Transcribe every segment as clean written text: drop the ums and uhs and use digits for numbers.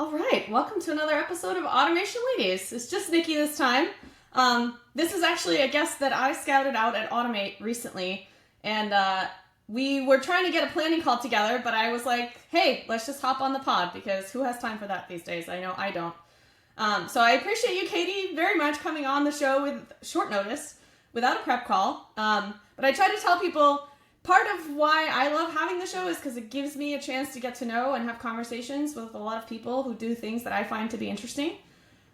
All right, welcome to another episode of Automation Ladies. It's just Nikki this time. This is actually a guest that I scouted out at Automate recently, and we were trying to get a planning call together, but I was like, hey, let's just hop on the pod, because who has time for that these days? I know I don't. So I appreciate you, Katie, very much coming on the show with short notice, without a prep call. But I try to tell people part of why I love having the show is because it gives me a chance to get to know and have conversations with a lot of people who do things that I find to be interesting.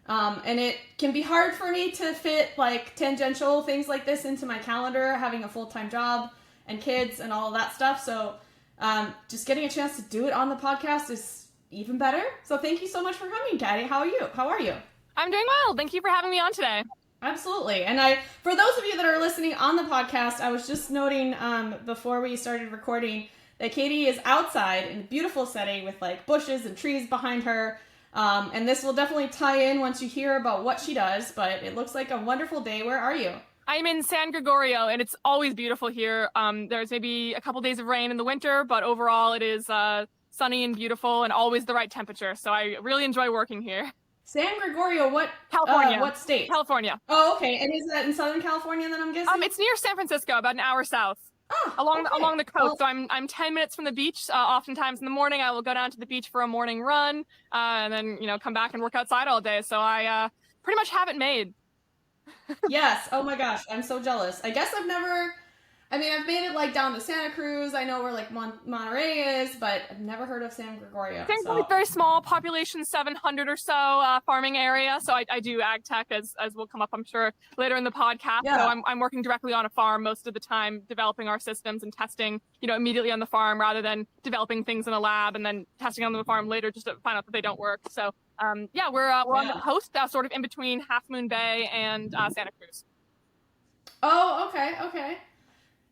And it can be hard for me to fit like tangential things like this into my calendar, having a full-time job and kids and all of that stuff. So just getting a chance to do it on the podcast is even better. So thank you so much for coming, Katie. How are you? I'm doing well. Thank you for having me on today. Absolutely. And for those of you that are listening on the podcast, I was just noting before we started recording that Katie is outside in a beautiful setting with like bushes and trees behind her. And this will definitely tie in once you hear about what she does, but it looks like a wonderful day. Where are you? I'm in San Gregorio, and it's always beautiful here. There's maybe a couple days of rain in the winter, but overall it is sunny and beautiful and always the right temperature. So I really enjoy working here. San Gregorio, California. What state? California. Oh, okay. And is that in Southern California then, I'm guessing? It's near San Francisco, about an hour south. Along the coast. So I'm 10 minutes from the beach. Oftentimes in the morning, I will go down to the beach for a morning run, and then come back and work outside all day. So I pretty much have it made. Yes. Oh my gosh, I'm so jealous. I guess I've made it like down to Santa Cruz. I know where like Monterey is, but I've never heard of San Gregorio. San Gregorio is very small, population 700 or so, farming area. So I do Agtech, as will come up, I'm sure, later in the podcast. Yeah. So I'm working directly on a farm most of the time, developing our systems and testing, immediately on the farm rather than developing things in a lab and then testing on the farm later just to find out that they don't work. So we're on the coast, sort of in between Half Moon Bay and Santa Cruz. Oh, okay.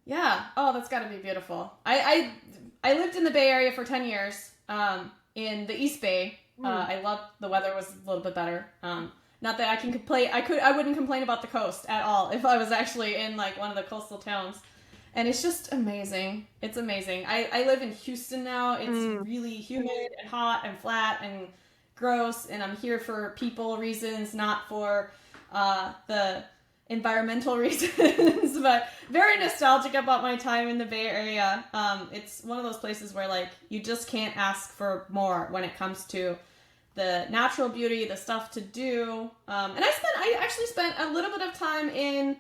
Yeah. Oh, that's got to be beautiful. I lived in the Bay Area for 10 years, in the East Bay. I loved the weather was a little bit better. Not that I can complain. I wouldn't complain about the coast at all if I was actually in like one of the coastal towns. And it's just amazing. It's amazing. I live in Houston now. It's really humid and hot and flat and gross. And I'm here for people reasons, not for the environmental reasons, but very nostalgic about my time in the Bay Area. It's one of those places where like you just can't ask for more when it comes to the natural beauty, the stuff to do. And I actually spent a little bit of time in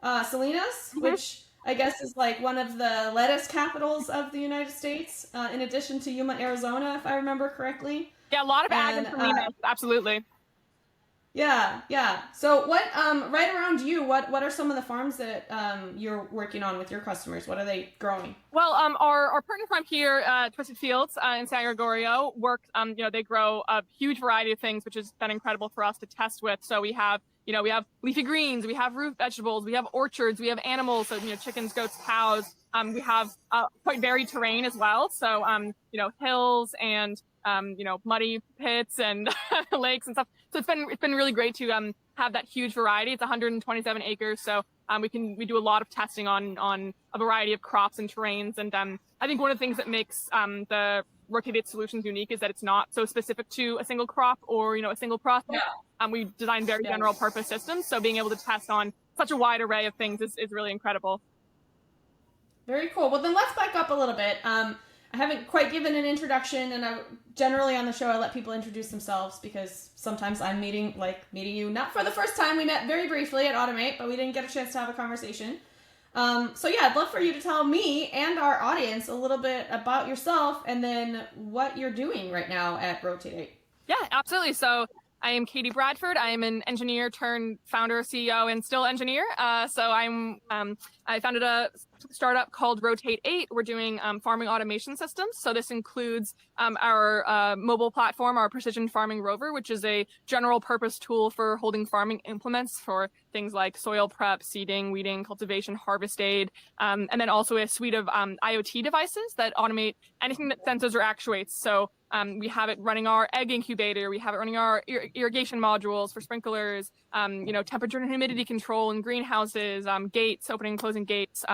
Salinas, which I guess is like one of the lettuce capitals of the United States, in addition to Yuma, Arizona, if I remember correctly. Yeah, a lot of ag in Salinas, absolutely. Yeah. So what, right around you, what are some of the farms that you're working on with your customers? What are they growing? Well, our partner farm here, Twisted Fields in San Gregorio, they grow a huge variety of things, which has been incredible for us to test with. So we have leafy greens, we have root vegetables, we have orchards, we have animals, so, chickens, goats, cows. We have quite varied terrain as well. So, hills and, muddy pits and lakes and stuff. So it's been really great to have that huge variety. It's 127 acres. So we do a lot of testing on a variety of crops and terrains. And I think one of the things that makes the Rotate8 solutions unique is that it's not so specific to a single crop or, a single process. Yeah. We design very general purpose systems. So being able to test on such a wide array of things is really incredible. Very cool. Well, then let's back up a little bit. I haven't quite given an introduction, and generally on the show I let people introduce themselves because sometimes I'm meeting you not for the first time. We met very briefly at Automate, but we didn't get a chance to have a conversation. So yeah, I'd love for you to tell me and our audience a little bit about yourself and then what you're doing right now at Rotate8. Yeah, absolutely. So I am Katie Bradford. I am an engineer turned founder, CEO, and still engineer. So I founded a startup called Rotate8. We're doing farming automation systems. So this includes our mobile platform, our precision farming rover, which is a general purpose tool for holding farming implements for things like soil prep, seeding, weeding, cultivation, harvest aid, and then also a suite of IoT devices that automate anything that senses or actuates. So we have it running our egg incubator. We have it running our irrigation modules for sprinklers, temperature and humidity control in greenhouses, gates, opening and closing gates,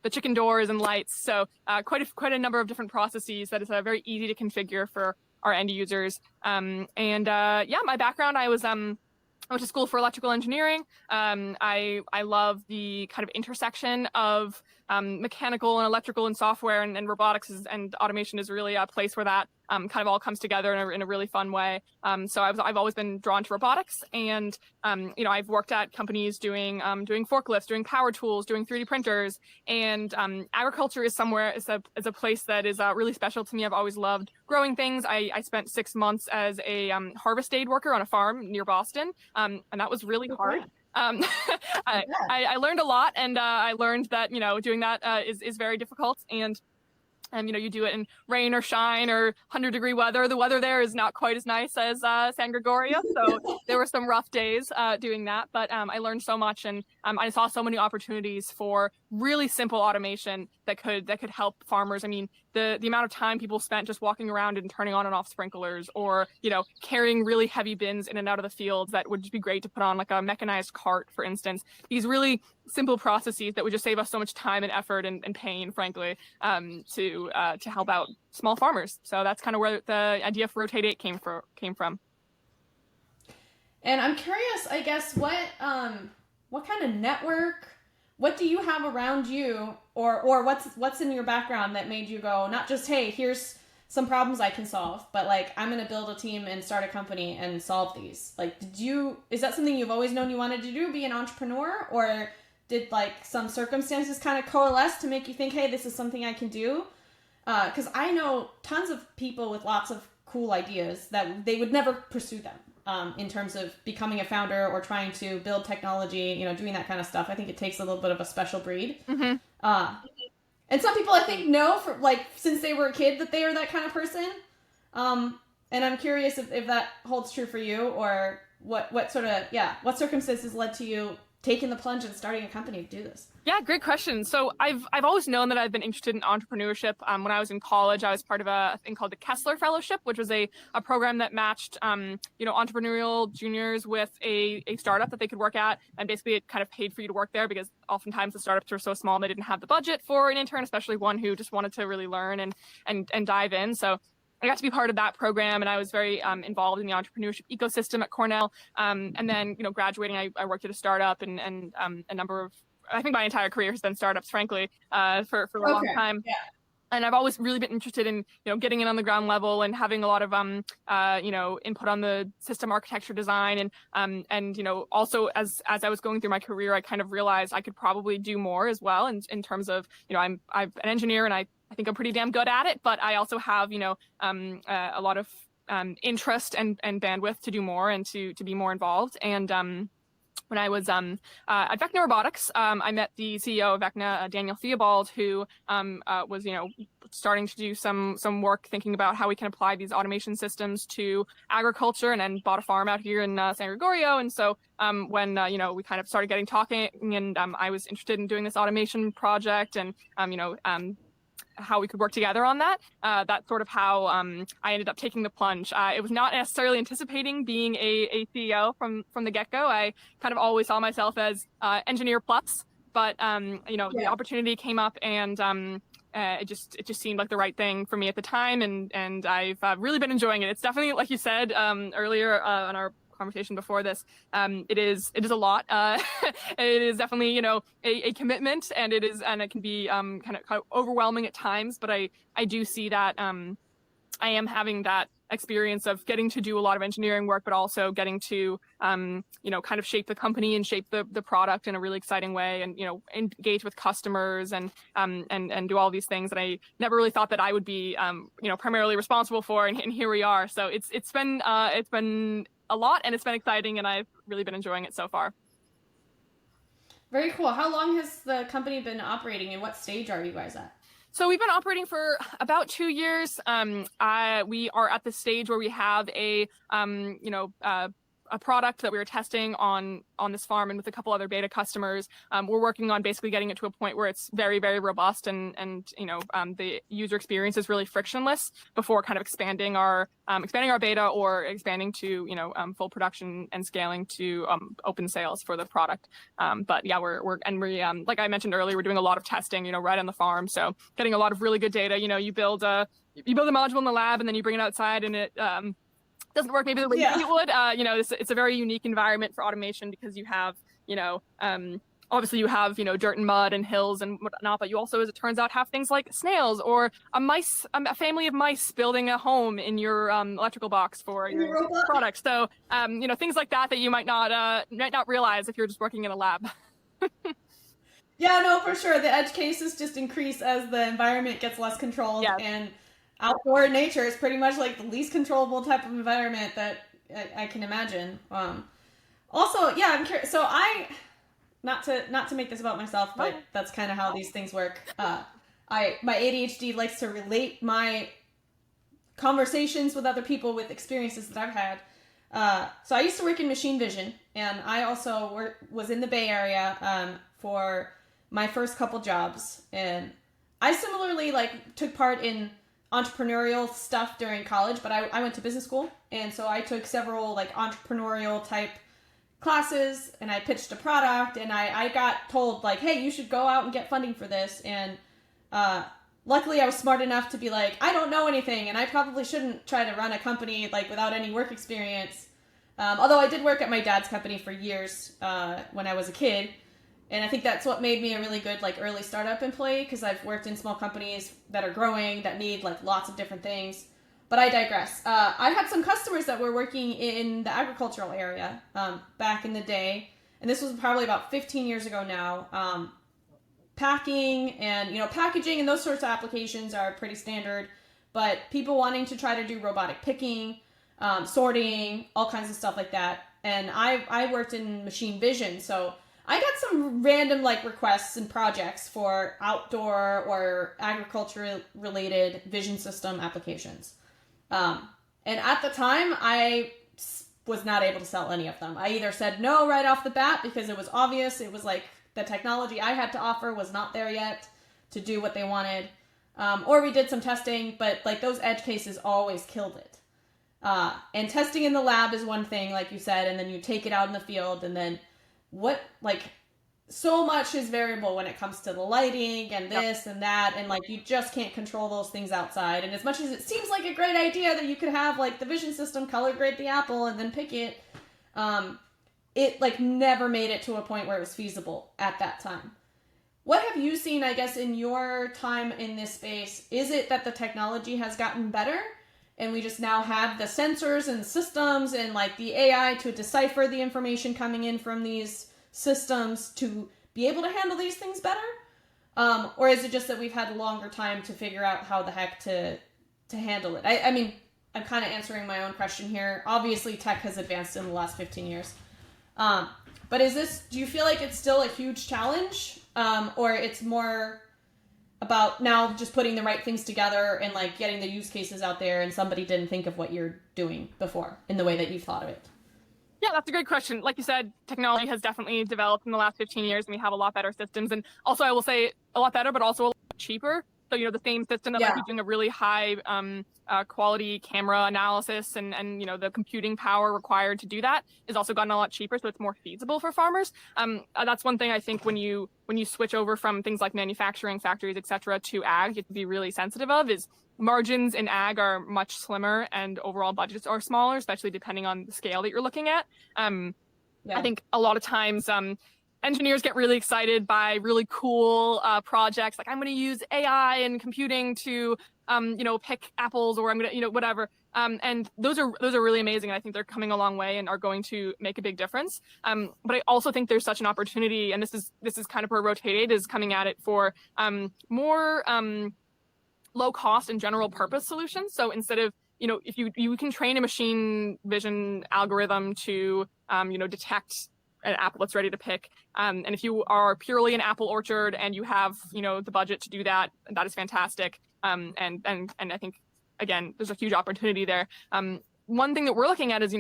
the chicken doors and lights. So quite a number of different processes that is very easy to configure for our end users. Yeah, my background, I went to school for electrical engineering. I love the kind of intersection of mechanical and electrical and software and robotics and automation is really a place where that kind of all comes together in a really fun way. So I've always been drawn to robotics, and I've worked at companies doing forklifts, doing power tools, doing 3D printers, and agriculture is a place that is really special to me. I've always loved growing things. I spent 6 months as a harvest aid worker on a farm near Boston, and that was really hard. I learned a lot, and I learned that doing that is very difficult, and you do it in rain or shine or 100-degree weather. The weather there is not quite as nice as San Gregorio, so there were some rough days doing that. But I learned so much, and I saw so many opportunities for really simple automation that could help farmers. I mean, the amount of time people spent just walking around and turning on and off sprinklers, or carrying really heavy bins in and out of the fields that would just be great to put on like a mechanized cart, for instance. These really simple processes that would just save us so much time and effort and pain, frankly, to help out small farmers. So that's kind of where the idea for Rotate8 came from. And I'm curious, I guess, what kind of network, what do you have around you, or what's in your background that made you go, not just, hey, here's some problems I can solve, but like, I'm going to build a team and start a company and solve these. Like, is that something you've always known you wanted to do, be an entrepreneur, or did like some circumstances kind of coalesce to make you think, hey, this is something I can do? Because I know tons of people with lots of cool ideas that they would never pursue them in terms of becoming a founder or trying to build technology, doing that kind of stuff. I think it takes a little bit of a special breed. Mm-hmm. And some people I think know for like since they were a kid that they are that kind of person. And I'm curious if that holds true for you, or what circumstances led to you taking the plunge and starting a company to do this? Yeah, great question. So I've always known that I've been interested in entrepreneurship. When I was in college, I was part of a thing called the Kessler Fellowship, which was a program that matched entrepreneurial juniors with a startup that they could work at, and basically it kind of paid for you to work there, because oftentimes the startups were so small they didn't have the budget for an intern, especially one who just wanted to really learn and dive in. So I got to be part of that program, and I was very involved in the entrepreneurship ecosystem at Cornell. And then, graduating, I worked at a startup, and a number of, I think my entire career has been startups, frankly, for a long time. Yeah. And I've always really been interested in, getting in on the ground level and having a lot of, input on the system architecture design. And also as I was going through my career, I kind of realized I could probably do more as well in terms of, I'm an engineer, and I think I'm pretty damn good at it, but I also have, a lot of interest and bandwidth to do more and to be more involved. And when I was at Vecna Robotics, I met the CEO of Vecna, Daniel Theobald, who was starting to do some work thinking about how we can apply these automation systems to agriculture, and then bought a farm out here in San Gregorio. And so when we kind of started talking, and I was interested in doing this automation project, and how we could work together on that. That's sort of how I ended up taking the plunge. It was not necessarily anticipating being a CEO from the get-go. I kind of always saw myself as engineer plus, but the opportunity came up, and it just seemed like the right thing for me at the time, and I've really been enjoying it. It's definitely, like you said earlier on our conversation before this, it is a lot. It is definitely a commitment, and it can be kind of overwhelming at times, but I do see that I am having that experience of getting to do a lot of engineering work, but also getting to kind of shape the company and shape the product in a really exciting way, and engage with customers and do all these things that I never really thought that I would be primarily responsible for, and here we are. So it's been a lot, and it's been exciting, and I've really been enjoying it so far. Very cool. How long has the company been operating, and what stage are you guys at? So we've been operating for about 2 years. We are at the stage where we have a a product that we were testing on this farm and with a couple other beta customers. We're working on basically getting it to a point where it's very, very robust and the user experience is really frictionless before kind of expanding our beta or expanding to full production and scaling to open sales for the product. But yeah, we're like I mentioned earlier, we're doing a lot of testing right on the farm, so getting a lot of really good data. You build a module in the lab and then you bring it outside and it doesn't work maybe the way you think it would. It's a very unique environment for automation because you have, obviously you have, dirt and mud and hills and whatnot, but you also, as it turns out, have things like snails or a family of mice building a home in your electrical box for your product. So, things like that you might not realize if you're just working in a lab. Yeah, no, for sure. The edge cases just increase as the environment gets less controlled, and outdoor nature is pretty much like the least controllable type of environment that I can imagine. Also, yeah, I'm curious. So not to make this about myself, but that's kind of how these things work. My ADHD likes to relate my conversations with other people with experiences that I've had. So I used to work in machine vision, and I also was in the Bay Area for my first couple jobs, and I similarly took part in entrepreneurial stuff during college, but I went to business school, and so I took several entrepreneurial type classes, and I pitched a product, and I got told hey, you should go out and get funding for this, and luckily I was smart enough to be I don't know anything, and I probably shouldn't try to run a company without any work experience, although I did work at my dad's company for years when I was a kid. And I think that's what made me a really good early startup employee, because I've worked in small companies that are growing, that need lots of different things. But I digress. I had some customers that were working in the agricultural area back in the day, and this was probably about 15 years ago now. Packing and packaging and those sorts of applications are pretty standard, but people wanting to try to do robotic picking, sorting, all kinds of stuff like that. And I worked in machine vision, so I got some random requests and projects for outdoor or agriculture related vision system applications. And at the time, I was not able to sell any of them. I either said no right off the bat because it was obvious. It was the technology I had to offer was not there yet to do what they wanted. Or we did some testing, but those edge cases always killed it. And testing in the lab is one thing, like you said, and then you take it out in the field, and then so much is variable when it comes to the lighting and this and that, and you just can't control those things outside. And as much as it seems like a great idea that you could have the vision system color grade the apple and then pick it, it never made it to a point where it was feasible at that time. What have you seen, I guess, in your time in this space? Is it that the technology has gotten better and we just now have the sensors and systems and the AI to decipher the information coming in from these systems to be able to handle these things better? Or is it just that we've had a longer time to figure out how the heck to handle it? I mean, I'm kind of answering my own question here. Obviously, tech has advanced in the last 15 years. But do you feel like it's still a huge challenge? Or it's more about now just putting the right things together and getting the use cases out there, and somebody didn't think of what you're doing before in the way that you've thought of it? Yeah, that's a great question. Like you said, technology has definitely developed in the last 15 years, and we have a lot better systems. And also, I will say a lot better, but also a lot cheaper. So, the same system that might be doing a really high quality camera analysis and the computing power required to do that is also gotten a lot cheaper. So it's more feasible for farmers. That's one thing I think when you switch over from things like manufacturing factories, et cetera, to ag, you have to be really sensitive of is margins in ag are much slimmer and overall budgets are smaller, especially depending on the scale that you're looking at. I think a lot of times engineers get really excited by really cool projects. I'm going to use AI and computing to, pick apples, or I'm going to, whatever. And those are really amazing. I think they're coming a long way and are going to make a big difference. But I also think there's such an opportunity, and this is kind of where Rotate8 is coming at it for more low cost and general purpose solutions. So instead of, if you can train a machine vision algorithm to, detect an apple that's ready to pick. And if you are purely an apple orchard and you have, the budget to do that, that is fantastic. And I think, again, there's a huge opportunity there. one thing that we're looking at is,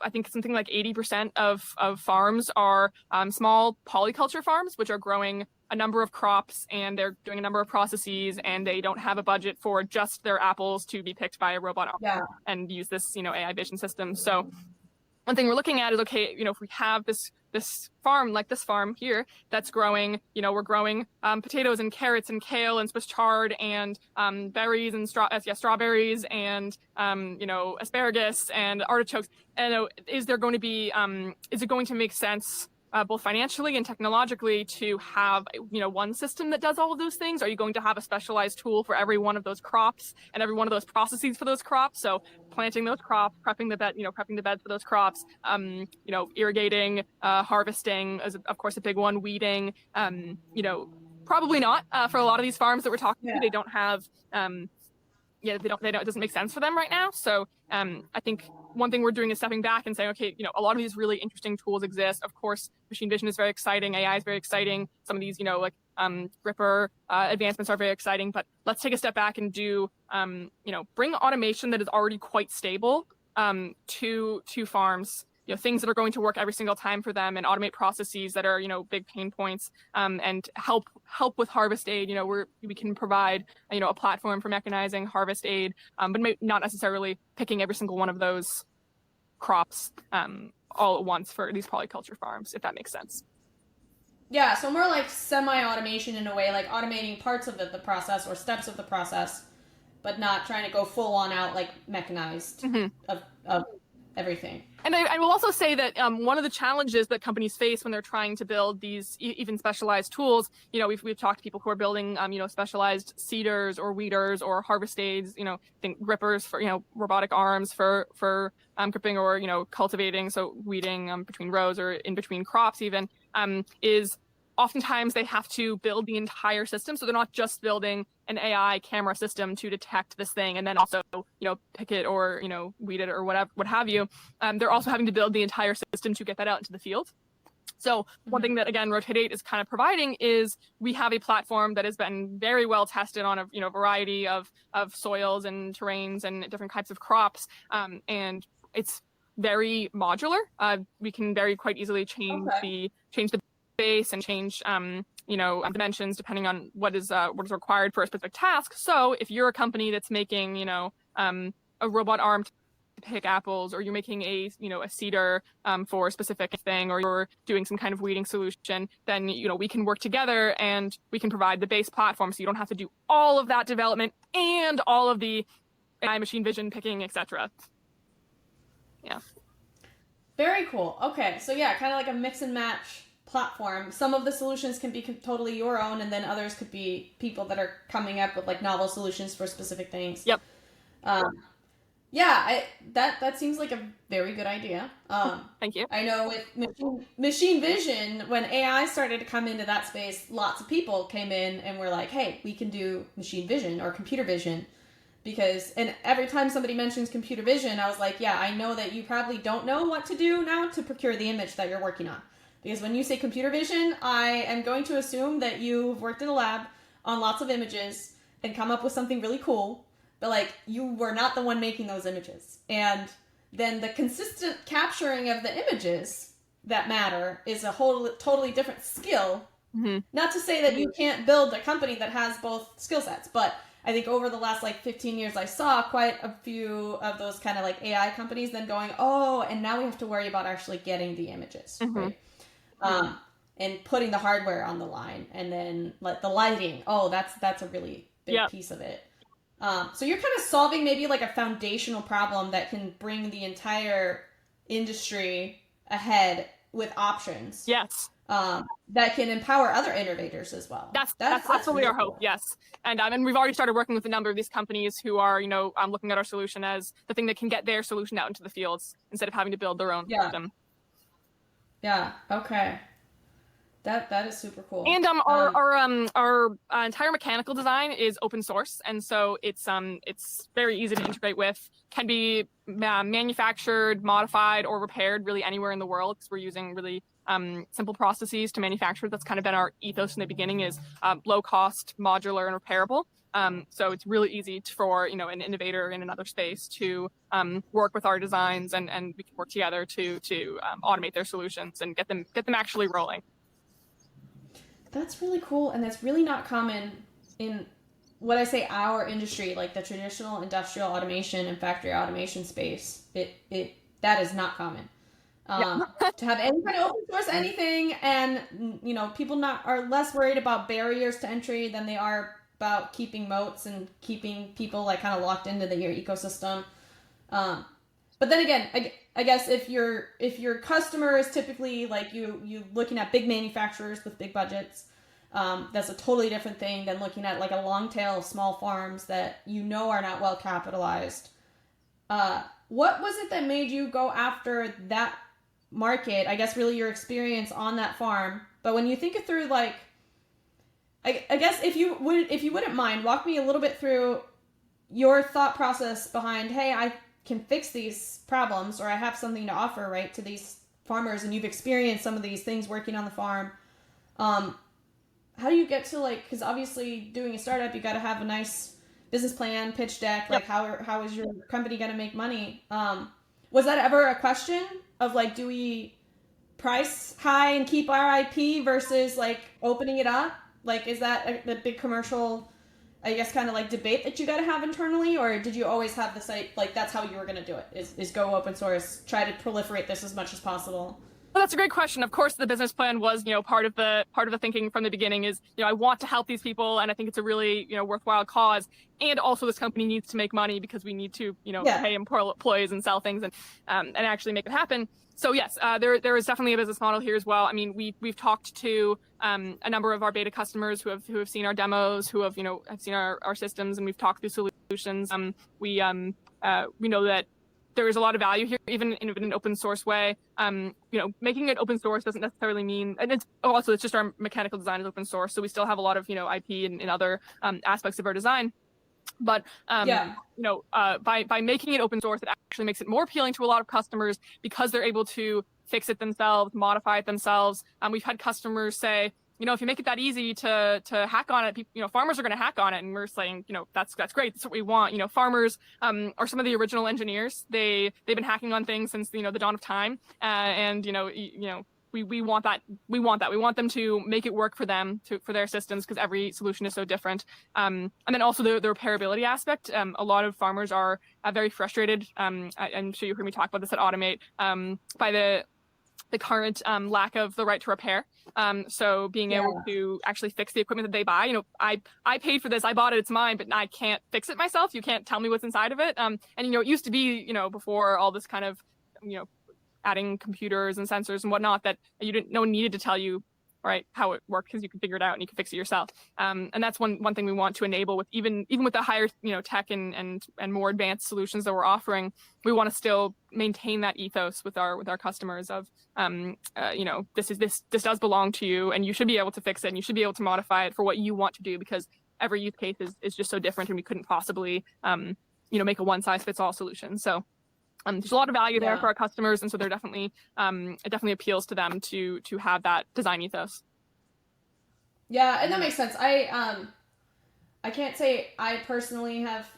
I think something like 80% of farms are small polyculture farms, which are growing a number of crops, and they're doing a number of processes, and they don't have a budget for just their apples to be picked by a robot and use this, AI vision system. So one thing we're looking at is, okay, if we have this farm, like this farm here, that's growing, we're growing potatoes and carrots and kale and Swiss chard and berries and strawberries and asparagus and artichokes. And is it going to make sense both financially and technologically to have one system that does all of those things? Are you going to have a specialized tool for every one of those crops and every one of those processes for those crops? So planting those crops, prepping the bed for those crops, irrigating, harvesting is of course a big one, weeding, probably not for a lot of these farms that we're talking to. They don't have it doesn't make sense for them right now. So I think one thing we're doing is stepping back and saying, okay, a lot of these really interesting tools exist. Of course, machine vision is very exciting. AI is very exciting. Some of these, Ripper advancements are very exciting, but let's take a step back and do, bring automation that is already quite stable to farms, things that are going to work every single time for them, and automate processes that are, big pain points, and help with harvest aid. We can provide, a platform for mechanizing harvest aid, but maybe not necessarily picking every single one of those crops all at once for these polyculture farms, if that makes sense. Yeah, so more like semi-automation in a way, like automating parts of the process or steps of the process, but not trying to go full on out like mechanized of everything. And I will also say that one of the challenges that companies face when they're trying to build these even specialized tools, we've talked to people who are building, specialized seeders or weeders or harvest aids, think rippers for, robotic arms for gripping or, cultivating, so weeding between rows or in between crops even, is oftentimes they have to build the entire system. So they're not just building an AI camera system to detect this thing and then also, pick it or, weed it or what have you. They're also having to build the entire system to get that out into the field. So one thing that, again, Rotate8 is kind of providing is we have a platform that has been very well tested on a variety of soils and terrains and different types of crops. And it's very modular. We can quite easily change the base and change dimensions depending on what is required for a specific task. So if you're a company that's making a robot arm to pick apples, or you're making a seeder for a specific thing, or you're doing some kind of weeding solution, then we can work together and we can provide the base platform, so you don't have to do all of that development and all of the AI machine vision picking, etc. Yeah. Very cool. Okay, so yeah, kind of like a mix and match platform. Some of the solutions can be totally your own, and then others could be people that are coming up with like novel solutions for specific things. Yep. That seems like a very good idea. Thank you. I know with machine vision, when AI started to come into that space, lots of people came in and were like, hey, we can do machine vision or computer vision. And every time somebody mentions computer vision, I was like, yeah, I know that you probably don't know what to do now to procure the image that you're working on. Because when you say computer vision, I am going to assume that you've worked in a lab on lots of images and come up with something really cool, but like you were not the one making those images. And then the consistent capturing of the images that matter is a whole totally different skill. Mm-hmm. Not to say that you can't build a company that has both skill sets, but I think over the last 15 years, I saw quite a few of those kind of AI companies then going, oh, and now we have to worry about actually getting the images, right? And putting the hardware on the line, and then the lighting. Oh, that's a really big piece of it. So you're kind of solving maybe a foundational problem that can bring the entire industry ahead with options. Yes. That can empower other innovators as well. That's absolutely our hope. Yes. And we've already started working with a number of these companies who are, looking at our solution as the thing that can get their solution out into the fields instead of having to build their own system. Yeah. Okay. That is super cool. And our entire mechanical design is open source, and so it's very easy to integrate with. Can be manufactured, modified, or repaired really anywhere in the world, because we're using really simple processes to manufacture. That's kind of been our ethos in the beginning, is low cost, modular, and repairable. So it's really easy for, an innovator in another space to work with our designs, and we can work together to automate their solutions and get them actually rolling. That's really cool, and that's really not common in what I say our industry, like the traditional industrial automation and factory automation space. That is not common. To have any kind of open source anything, and people are less worried about barriers to entry than they are about keeping moats and keeping people like kind of locked into your ecosystem. But then again, I guess if your customer is typically like you looking at big manufacturers with big budgets, that's a totally different thing than looking at like a long tail of small farms that are not well capitalized. What was it that made you go after that market? I guess really your experience on that farm. But when you think it through, like, I guess if you wouldn't mind, walk me a little bit through your thought process behind, hey, I can fix these problems, or I have something to offer, right, to these farmers, and you've experienced some of these things working on the farm. How do you get to, like, because obviously doing a startup, you got to have a nice business plan, pitch deck, like how is your company going to make money? Was that ever a question of like, do we price high and keep our IP versus like opening it up? Like, is that the big commercial, I guess, kind of like debate that you got to have internally, or did you always have the site, like that's how you were going to do it, is go open source, try to proliferate this as much as possible? Well, that's a great question. Of course, the business plan was, part of the thinking from the beginning is, I want to help these people, and I think it's a really, worthwhile cause. And also, this company needs to make money because we need to, pay employees and sell things and actually make it happen. So yes, there is definitely a business model here as well. I mean, we've talked to a number of our beta customers who have seen our demos, who have seen our systems, and we've talked through solutions. We know that there is a lot of value here, even in an open source way. Making it open source doesn't necessarily mean, and it's just our mechanical design is open source, so we still have a lot of IP and other aspects of our design. But by making it open source, it actually makes it more appealing to a lot of customers because they're able to fix it themselves, modify it themselves. We've had customers say, if you make it that easy to hack on it, farmers are going to hack on it. And we're saying, that's great. That's what we want. Farmers are some of the original engineers. They've been hacking on things since, the dawn of time. We want that. We want them to make it work for them, for their systems, because every solution is so different. And then also the repairability aspect. A lot of farmers are very frustrated. I'm sure you heard me talk about this at Automate, by the current lack of the right to repair. So being able to actually fix the equipment that they buy, I paid for this, I bought it, it's mine, but I can't fix it myself. You can't tell me what's inside of it. And it used to be, before all this kind of, adding computers and sensors and whatnot, that no one needed to tell you, right, how it worked, because you can figure it out and you can fix it yourself. And that's one thing we want to enable with even with the higher tech and more advanced solutions that we're offering. We want to still maintain that ethos with our customers of this does belong to you, and you should be able to fix it, and you should be able to modify it for what you want to do, because every use case is just so different, and we couldn't possibly make a one size fits all solution. So there's a lot of value there for our customers, and so they're definitely it definitely appeals to them to have that design ethos. Yeah, and that makes sense. I can't say I personally have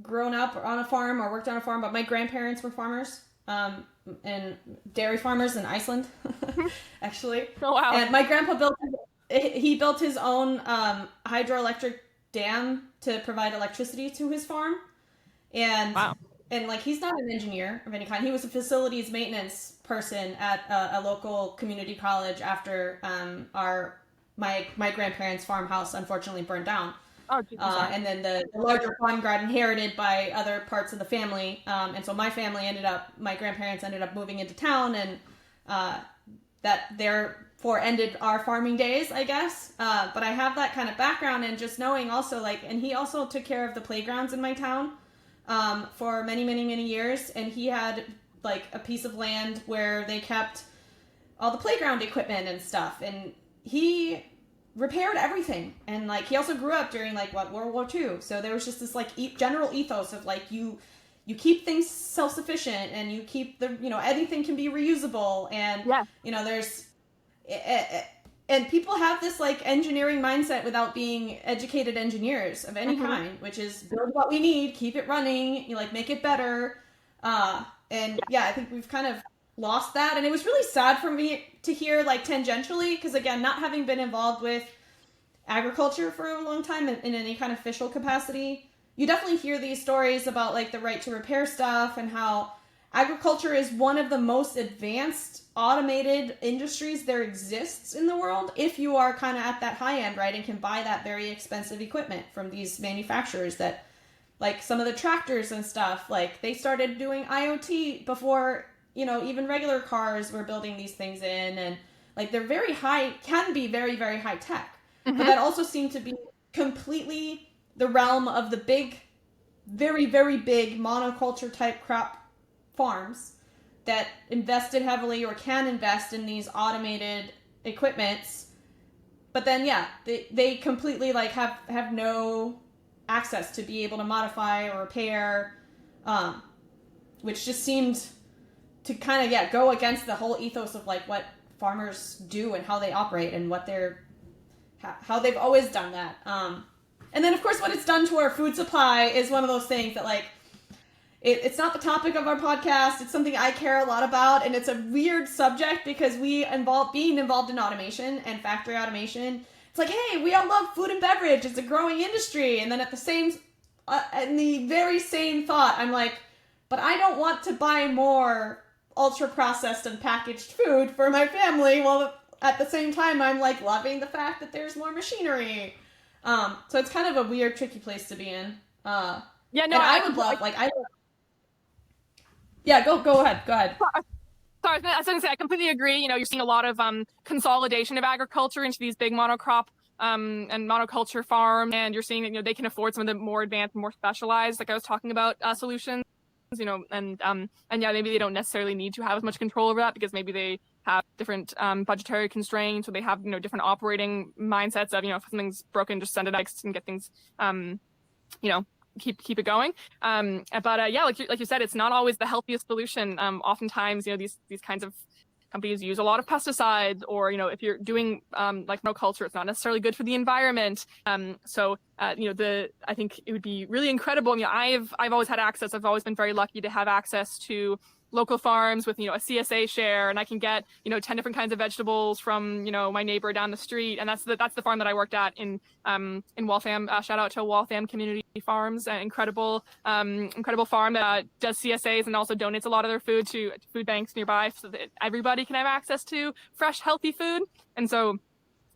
grown up on a farm or worked on a farm, but my grandparents were farmers, and dairy farmers in Iceland, actually. Oh wow! And my grandpa built his own hydroelectric dam to provide electricity to his farm, and. Wow. And like, he's not an engineer of any kind. He was a facilities maintenance person at a local community college after my grandparents' farmhouse unfortunately burned down. Oh, and then the larger farm got inherited by other parts of the family. And so my grandparents ended up moving into town, and that therefore ended our farming days, I guess. But I have that kind of background, and just knowing also, like, and he also took care of the playgrounds in my town for many, many, many years. And he had like a piece of land where they kept all the playground equipment and stuff. And he repaired everything. And like, he also grew up during like World War II. So there was just this like general ethos of like, you keep things self-sufficient, and you keep anything can be reusable. And, there's, and people have this like engineering mindset without being educated engineers of any kind, which is build what we need, keep it running, you like make it better. And I think we've kind of lost that. And it was really sad for me to hear like tangentially, because again, not having been involved with agriculture for a long time in any kind of official capacity, you definitely hear these stories about like the right to repair stuff and how agriculture is one of the most advanced automated industries there exists in the world if you are kind of at that high end, right, and can buy that very expensive equipment from these manufacturers that, like some of the tractors and stuff, like they started doing IoT before, you know, even regular cars were building these things in, and like they're very high, can be very, very high tech. But that also seemed to be completely the realm of the big, very, very big monoculture type crop farms that invested heavily or can invest in these automated equipments. But then, they completely like have no access to be able to modify or repair, which just seemed to kind of, go against the whole ethos of like what farmers do and how they operate and what how they've always done that. And then, of course, what it's done to our food supply is one of those things that, like, it's not the topic of our podcast. It's something I care a lot about, and it's a weird subject because being involved in automation and factory automation, it's like, hey, we all love food and beverage. It's a growing industry. And then in the very same thought, I'm like, but I don't want to buy more ultra-processed and packaged food for my family while at the same time I'm, like, loving the fact that there's more machinery. So it's kind of a weird, tricky place to be in. I would love, Yeah, go ahead. Sorry, I was going to say, I completely agree. You know, you're seeing a lot of consolidation of agriculture into these big monocrop and monoculture farms, and you're seeing that, you know, they can afford some of the more advanced, more specialized, like I was talking about, solutions, you know, and maybe they don't necessarily need to have as much control over that because maybe they have different budgetary constraints, or they have, you know, different operating mindsets of, you know, if something's broken, just send it out and get things, you know, keep it going. Like you said, it's not always the healthiest solution. Oftentimes, you know, these kinds of companies use a lot of pesticides, or, you know, if you're doing like monoculture, it's not necessarily good for the environment. I think it would be really incredible. I mean, I've always had access. I've always been very lucky to have access to local farms with, you know, a CSA share, and I can get, you know, 10 different kinds of vegetables from, you know, my neighbor down the street. And that's the farm that I worked at in Waltham. Shout out to Waltham Community Farms, an incredible farm that does CSAs and also donates a lot of their food to food banks nearby so that everybody can have access to fresh, healthy food. And so,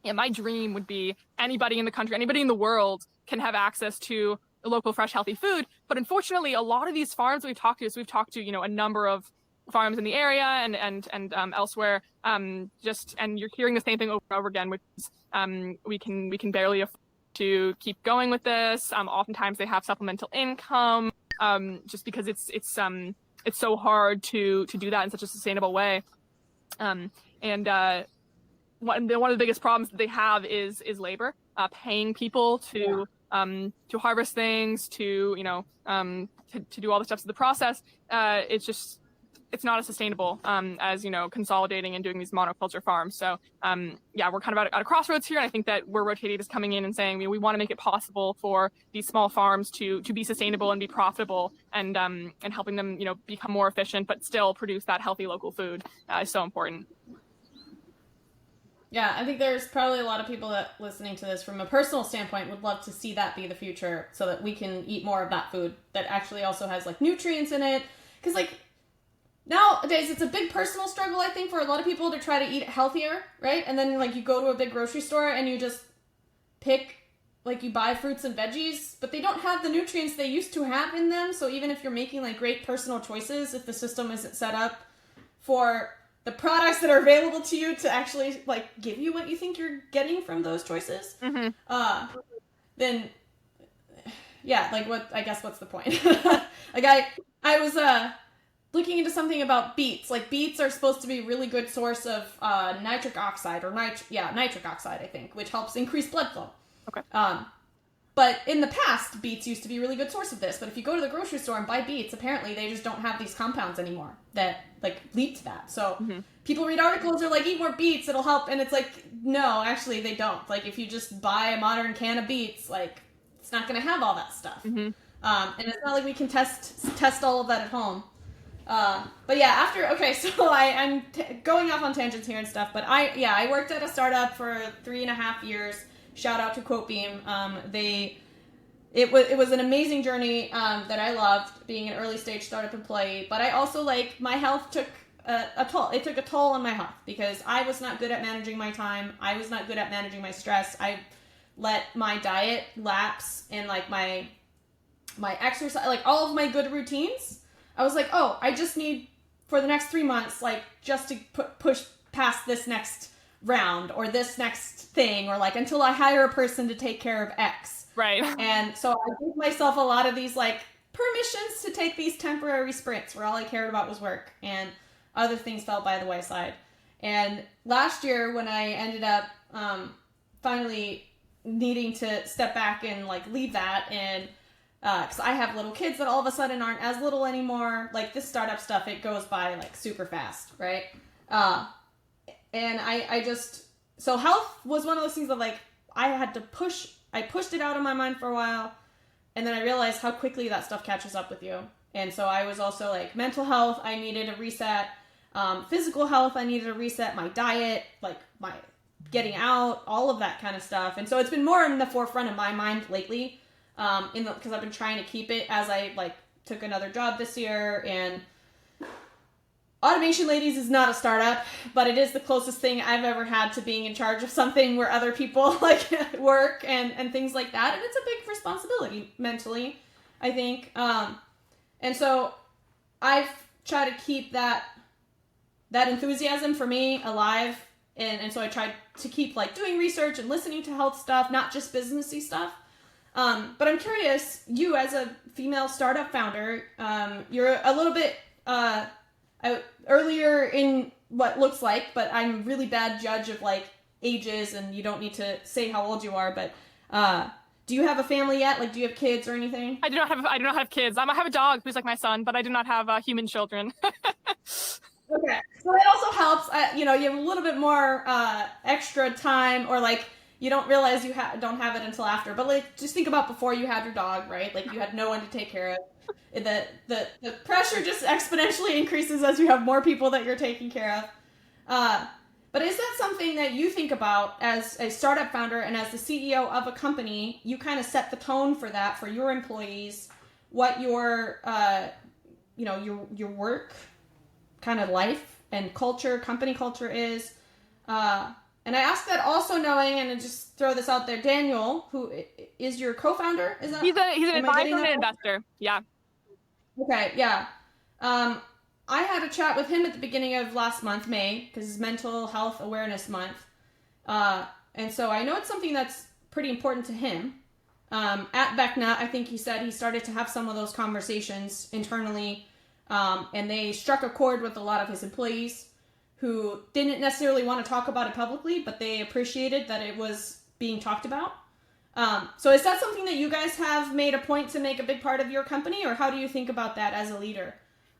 yeah, my dream would be anybody in the country, anybody in the world can have access to local, fresh, healthy food. But unfortunately, a lot of these farms we've talked to, you know, a number of farms in the area and elsewhere, and you're hearing the same thing over and over again, which is we can barely afford to keep going with this. Oftentimes they have supplemental income, just because it's so hard to do that in such a sustainable way. One of the biggest problems that they have is labor, paying people to harvest things, to, you know, to do all the steps of the process. It's not as sustainable as, you know, consolidating and doing these monoculture farms. So we're kind of at a crossroads here, and I think that where Rotate8 is coming in and saying, you know, we want to make it possible for these small farms to be sustainable and be profitable, and helping them, you know, become more efficient but still produce that healthy local food is so important. Yeah, I think there's probably a lot of people that listening to this from a personal standpoint would love to see that be the future, so that we can eat more of that food that actually also has like nutrients in it. Because like nowadays it's a big personal struggle, I think, for a lot of people to try to eat healthier, right? And then like you go to a big grocery store and you just pick, like you buy fruits and veggies, but they don't have the nutrients they used to have in them. So even if you're making like great personal choices, if the system isn't set up for the products that are available to you to actually like give you what you think you're getting from those choices, then what's the point? Like I was looking into something about beets. Like beets are supposed to be a really good source of nitric oxide, I think, which helps increase blood flow. Okay. But in the past, beets used to be a really good source of this. But if you go to the grocery store and buy beets, apparently they just don't have these compounds anymore that like lead to that. So people read articles, they're like, eat more beets, it'll help. And it's like, no, actually they don't. Like if you just buy a modern can of beets, like it's not going to have all that stuff. And it's not like we can test all of that at home. But yeah, so I'm going off on tangents here and stuff. But I worked at a startup for 3.5 years. Shout out to QuoteBeam. It was an amazing journey that I loved, being an early stage startup employee. But I also my health took a toll. It took a toll on my health because I was not good at managing my time. I was not good at managing my stress. I let my diet lapse and my exercise, all of my good routines. I was like, oh, I just need for the next 3 months, just to push past this next round or this next thing, or until I hire a person to take care of X. Right. And so I gave myself a lot of these permissions to take these temporary sprints where all I cared about was work and other things fell by the wayside. And last year when I ended up finally needing to step back and leave that, and because I have little kids that all of a sudden aren't as little anymore, this startup stuff, it goes by super fast, right? And so health was one of those things that I had to I pushed it out of my mind for a while, and then I realized how quickly that stuff catches up with you. And so I was also mental health, I needed a reset. Physical health, I needed a reset. My diet, my getting out, all of that kind of stuff. And so it's been more in the forefront of my mind lately, because I've been trying to keep it as I took another job this year. And Automation Ladies is not a startup, but it is the closest thing I've ever had to being in charge of something where other people work and things like that. And it's a big responsibility mentally, I think. And so I've tried to keep that enthusiasm for me alive. And so I tried to keep doing research and listening to health stuff, not just businessy stuff. But I'm curious, you as a female startup founder, you're a little bit earlier in what looks like, but I'm a really bad judge of ages, and you don't need to say how old you are, but do you have a family yet? Do you have kids or anything? I do not have kids. I have a dog who's my son, but I do not have human children. Okay, so it also helps. You have a little bit more extra time, or you don't realize you don't have it until after. But just think about before you had your dog, right? You had no one to take care of. The pressure just exponentially increases as you have more people that you're taking care of. But is that something that you think about as a startup founder and as the CEO of a company? You kind of set the tone for that for your employees, what your your work kind of life and culture, company culture is. And I ask that also knowing, and just throw this out there, Daniel, who is your co-founder? Is that? He's an advisor and an investor. Yeah. Okay, yeah. I had a chat with him at the beginning of last month, May, because it's Mental Health Awareness Month. And so I know it's something that's pretty important to him. At Vecna, I think he said he started to have some of those conversations internally, and they struck a chord with a lot of his employees who didn't necessarily want to talk about it publicly, but they appreciated that it was being talked about. So is that something that you guys have made a point to make a big part of your company, or how do you think about that as a leader?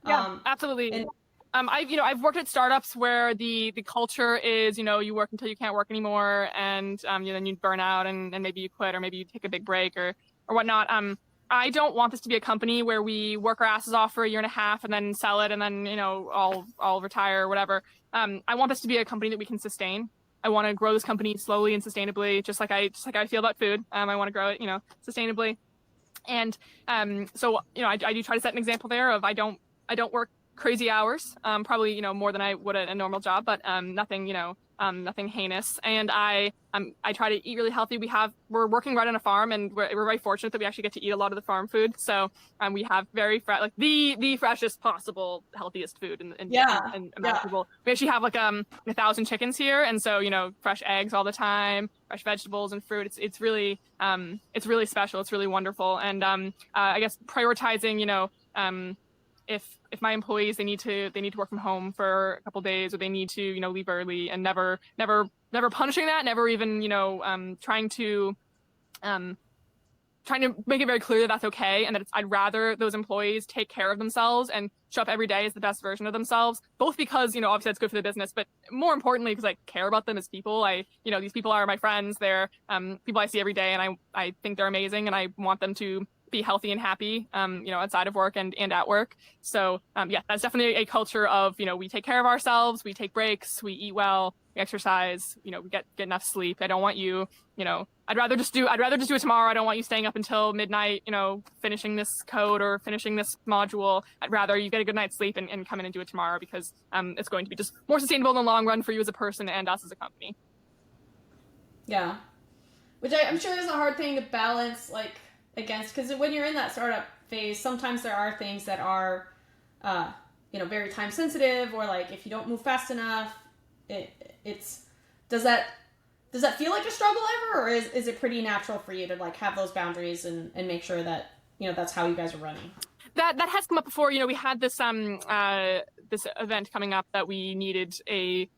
Yeah, absolutely. I've worked at startups where the culture is, you work until you can't work anymore, and then you burn out, and maybe you quit, or maybe you take a big break or whatnot. I don't want this to be a company where we work our asses off for 1.5 years and then sell it and then I'll retire or whatever. I want this to be a company that we can sustain. I want to grow this company slowly and sustainably, just like I feel about food. I want to grow it, sustainably. And so I do try to set an example there of I don't work crazy hours, probably more than I would at a normal job, but nothing heinous. And I try to eat really healthy. We're working right on a farm, and we're very fortunate that we actually get to eat a lot of the farm food. So we have very fresh, the freshest possible, healthiest food and imaginable. We actually have 1,000 chickens here, and so fresh eggs all the time, fresh vegetables and fruit. It's really special. It's really wonderful. And I guess prioritizing if my employees they need to work from home for a couple days, or they need to leave early, and never punishing that, never even trying to trying to make it very clear that that's okay, and that I'd rather those employees take care of themselves and show up every day as the best version of themselves, both because, obviously that's good for the business, but more importantly, because I care about them as people. These people are my friends. They're people I see every day, and I think they're amazing, and I want them to be healthy and happy, outside of work and at work. So that's definitely a culture of, we take care of ourselves, we take breaks, we eat well, we exercise, we get enough sleep. I don't want you, I'd rather just do it tomorrow. I don't want you staying up until midnight, finishing this code or finishing this module. I'd rather you get a good night's sleep and come in and do it tomorrow, because it's going to be just more sustainable in the long run for you as a person and us as a company. Yeah. Which I'm sure is a hard thing to balance, against, because when you're in that startup phase, sometimes there are things that are, very time sensitive, or if you don't move fast enough, does that feel like a struggle ever, or is it pretty natural for you to have those boundaries and make sure that, that's how you guys are running? That has come up before. We had this this event coming up that we needed a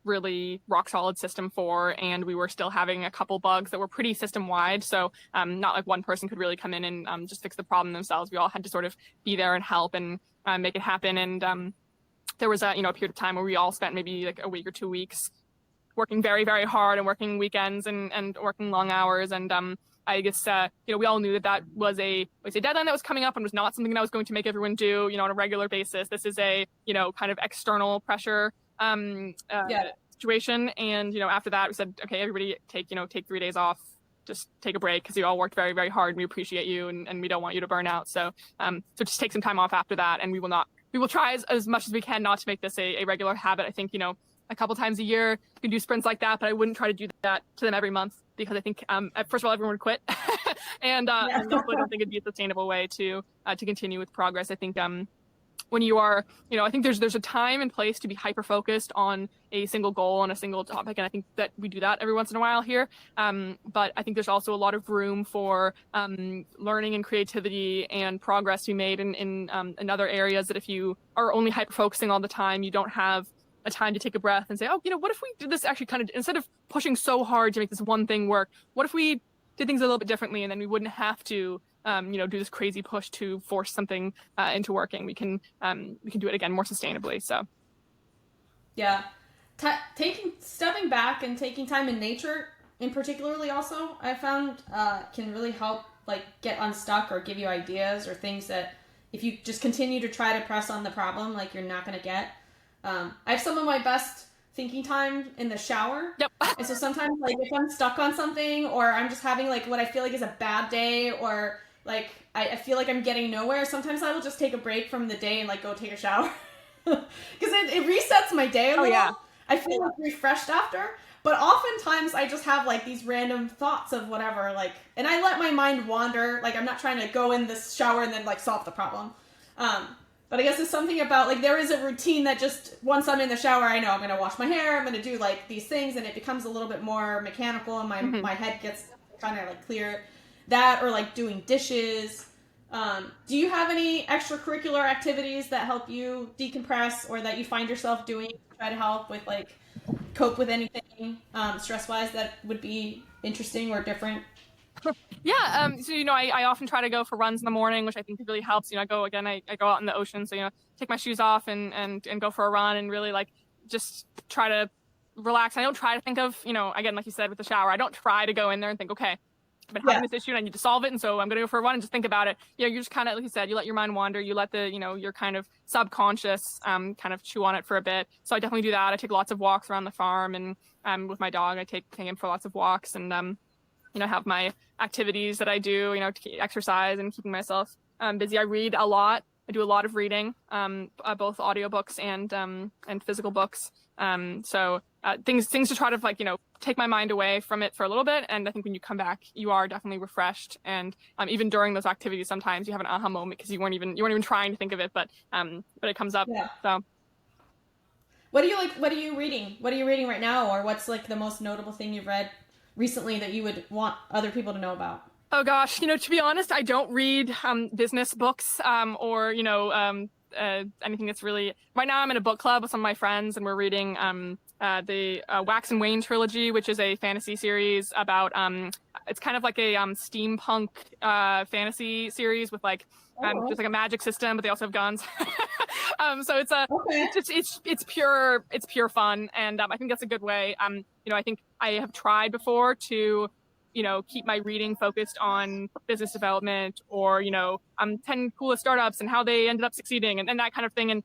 really rock solid system for, and we were still having a couple bugs that were pretty system wide. So not like one person could really come in and just fix the problem themselves. We all had to sort of be there and help and make it happen. And there was a period of time where we all spent maybe a week or 2 weeks working very, very hard and working weekends and working long hours. And I guess, we all knew that was a deadline that was coming up and was not something that was going to make everyone do, on a regular basis. This is a, kind of external pressure situation. And, after that, we said, okay, everybody take 3 days off, just take a break, because you all worked very, very hard and we appreciate you and we don't want you to burn out. So just take some time off after that. And we will try as much as we can not to make this a regular habit. I think, a couple times a year you can do sprints like that, but I wouldn't try to do that to them every month, because I think first of all, everyone would quit, and also I don't think it'd be a sustainable way to continue with progress. I think when you are, I think there's a time and place to be hyper focused on a single goal and a single topic, and I think that we do that every once in a while here. But I think there's also a lot of room for learning and creativity and progress to be made in other areas, that if you are only hyper focusing all the time, you don't have a time to take a breath and say, oh, what if we did this actually kind of, instead of pushing so hard to make this one thing work, what if we did things a little bit differently, and then we wouldn't have to, do this crazy push to force something into working. We can do it again more sustainably. So, yeah, stepping back and taking time in nature, in particularly, also I found can really help get unstuck or give you ideas or things that if you just continue to try to press on the problem, you're not going to get. I have some of my best thinking time in the shower. Yep. And so sometimes if I'm stuck on something, or I'm just having what I feel is a bad day, or I feel like I'm getting nowhere, sometimes I will just take a break from the day and go take a shower. Because it resets my day a little. Yeah. I feel refreshed after. But oftentimes I just have these random thoughts of whatever, and I let my mind wander. I'm not trying to go in this shower and then solve the problem. But I guess it's something about, there is a routine that just, once I'm in the shower, I know I'm going to wash my hair, I'm going to do, these things, and it becomes a little bit more mechanical, and my head gets kind of, clear. That, or, doing dishes. Do you have any extracurricular activities that help you decompress, or that you find yourself doing to try to help with, cope with anything, stress-wise, that would be interesting or different? Yeah, so, I often try to go for runs in the morning, which I think really helps. I go out in the ocean, so, take my shoes off and go for a run and really, just try to relax. I don't try to think of, again, like you said, with the shower, I don't try to go in there and think, okay, I've been having this issue and I need to solve it, and so I'm going to go for a run and just think about it. You're just kind of, like you said, you let your mind wander, you let the, your kind of subconscious kind of chew on it for a bit. So I definitely do that. I take lots of walks around the farm, and with my dog, I take him for lots of walks, and have my activities that I do, to exercise and keeping myself busy. I read a lot. I do a lot of reading, both audiobooks and physical books. So things to try to take my mind away from it for a little bit. And I think when you come back, you are definitely refreshed. And even during those activities, sometimes you have an aha moment because you weren't even trying to think of it, but it comes up. Yeah. So. What are you reading? What are you reading right now? Or what's the most notable thing you've read recently that you would want other people to know about? Oh gosh, to be honest, I don't read business books or anything that's really. Right now, I'm in a book club with some of my friends, and we're reading the Wax and Wayne trilogy, which is a fantasy series about it's kind of like a steampunk fantasy series with like just like a magic system, but they also have guns. So it's pure fun, and I think that's a good way. I think I have tried before to keep my reading focused on business development or 10 coolest startups and how they ended up succeeding and that kind of thing. And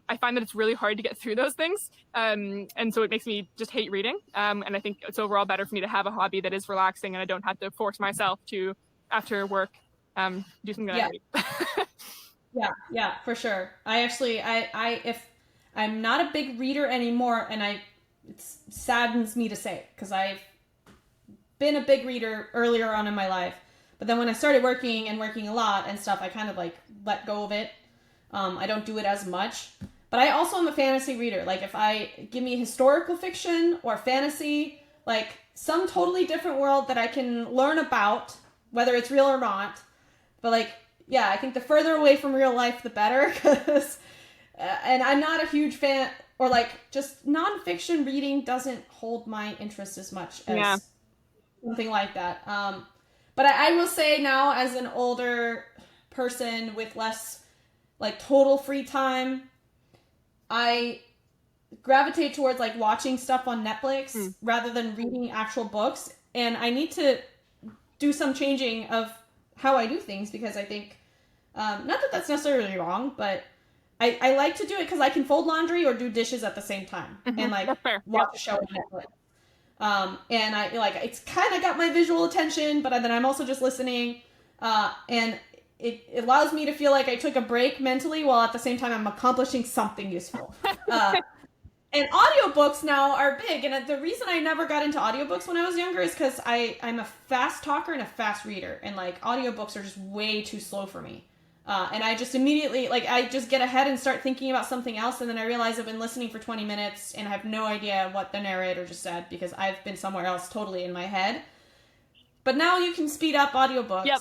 I find that it's really hard to get through those things. And so it makes me just hate reading. And I think it's overall better for me to have a hobby that is relaxing and I don't have to force myself to, after work, do something that I hate. Yeah, for sure. If I'm not a big reader anymore, and it saddens me to say, because I've been a big reader earlier on in my life, but then when I started working a lot and stuff, I kind of like let go of it. I don't do it as much, but I also am a fantasy reader. Like if I give me historical fiction or fantasy, like some totally different world that I can learn about, whether it's real or not. But like, yeah, I think the further away from real life, the better, because, and I'm not a huge fan, or like just nonfiction reading doesn't hold my interest as much as something like that. But I will say now, as an older person with less like total free time, I gravitate towards like watching stuff on Netflix rather than reading actual books. And I need to do some changing of how I do things, because I think, not that that's necessarily wrong, but I like to do it because I can fold laundry or do dishes at the same time and like watch a show on Netflix. And I like, it's kind of got my visual attention, but then I'm also just listening. And it allows me to feel like I took a break mentally while at the same time I'm accomplishing something useful. And audiobooks now are big. And the reason I never got into audiobooks when I was younger is because I'm a fast talker and a fast reader. And like audiobooks are just way too slow for me. And I just immediately, like, I just get ahead and start thinking about something else. And then I realize I've been listening for 20 minutes and I have no idea what the narrator just said because I've been somewhere else totally in my head. But now you can speed up audiobooks. Yep.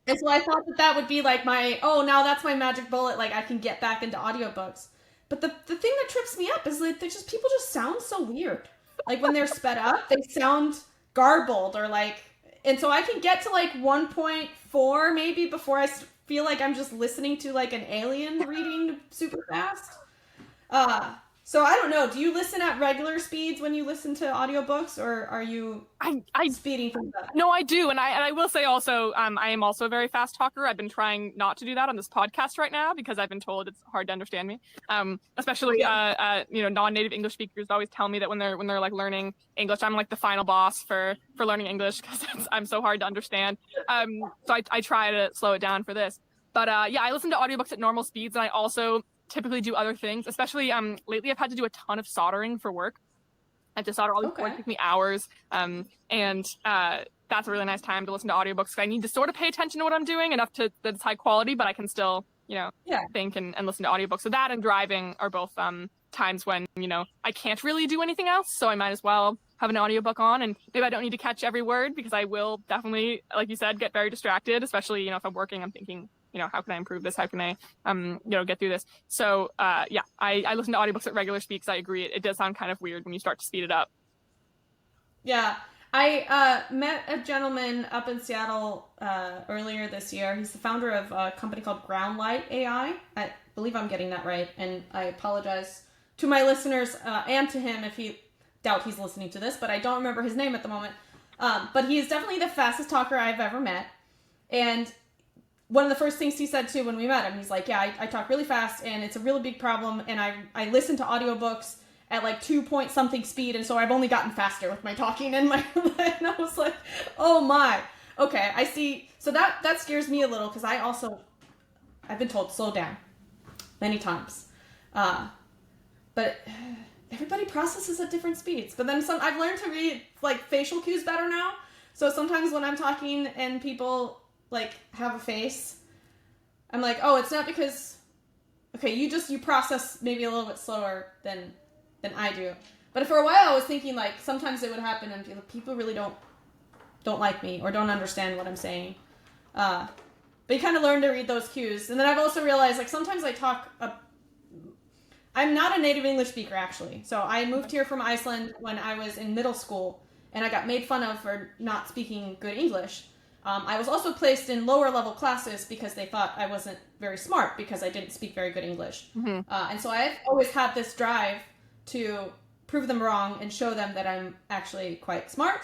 And so I thought that would be like now that's my magic bullet. Like I can get back into audiobooks. But the thing that trips me up is like people just sound so weird. Like when they're sped up, they sound garbled or like, and so I can get to like 1.4 maybe before I feel like I'm just listening to like an alien reading super fast. So I don't know. Do you listen at regular speeds when you listen to audiobooks, or are you speeding things up? No, I do. And I will say also, I am also a very fast talker. I've been trying not to do that on this podcast right now because I've been told it's hard to understand me. Especially, non-native English speakers always tell me that when they're like learning English, I'm like the final boss for learning English because I'm so hard to understand. So I try to slow it down for this. But I listen to audiobooks at normal speeds, and I also typically do other things, especially lately I've had to do a ton of soldering for work. I have to solder all these boards, take me hours, and that's a really nice time to listen to audiobooks. I need to sort of pay attention to what I'm doing enough that it's high quality, but I can still think and listen to audiobooks. So that and driving are both times when I can't really do anything else, so I might as well have an audiobook on, and maybe I don't need to catch every word because I will definitely, like you said, get very distracted, especially if I'm working, I'm thinking, how can I improve this? How can I, get through this? So, I listen to audiobooks at regular speed because I agree. It does sound kind of weird when you start to speed it up. Yeah. I met a gentleman up in Seattle earlier this year. He's the founder of a company called Groundlight AI. I believe I'm getting that right. And I apologize to my listeners and to him if doubt he's listening to this, but I don't remember his name at the moment. But he is definitely the fastest talker I've ever met. And one of the first things he said too when we met him, he's like, yeah, I talk really fast and it's a really big problem. And I listen to audiobooks at like 2 something speed. And so I've only gotten faster with my talking and and I was like, oh my, okay, I see. So that scares me a little because I've been told slow down many times. But everybody processes at different speeds. But then I've learned to read like facial cues better now. So sometimes when I'm talking and people like have a face, I'm like, oh, it's not because, okay, you process maybe a little bit slower than I do. But for a while I was thinking like sometimes it would happen and people really don't like me or don't understand what I'm saying. But you kind of learn to read those cues. And then I've also realized like sometimes I I'm not a native English speaker, actually. So I moved here from Iceland when I was in middle school, and I got made fun of for not speaking good English. I was also placed in lower level classes because they thought I wasn't very smart because I didn't speak very good English. And so I've always had this drive to prove them wrong and show them that I'm actually quite smart.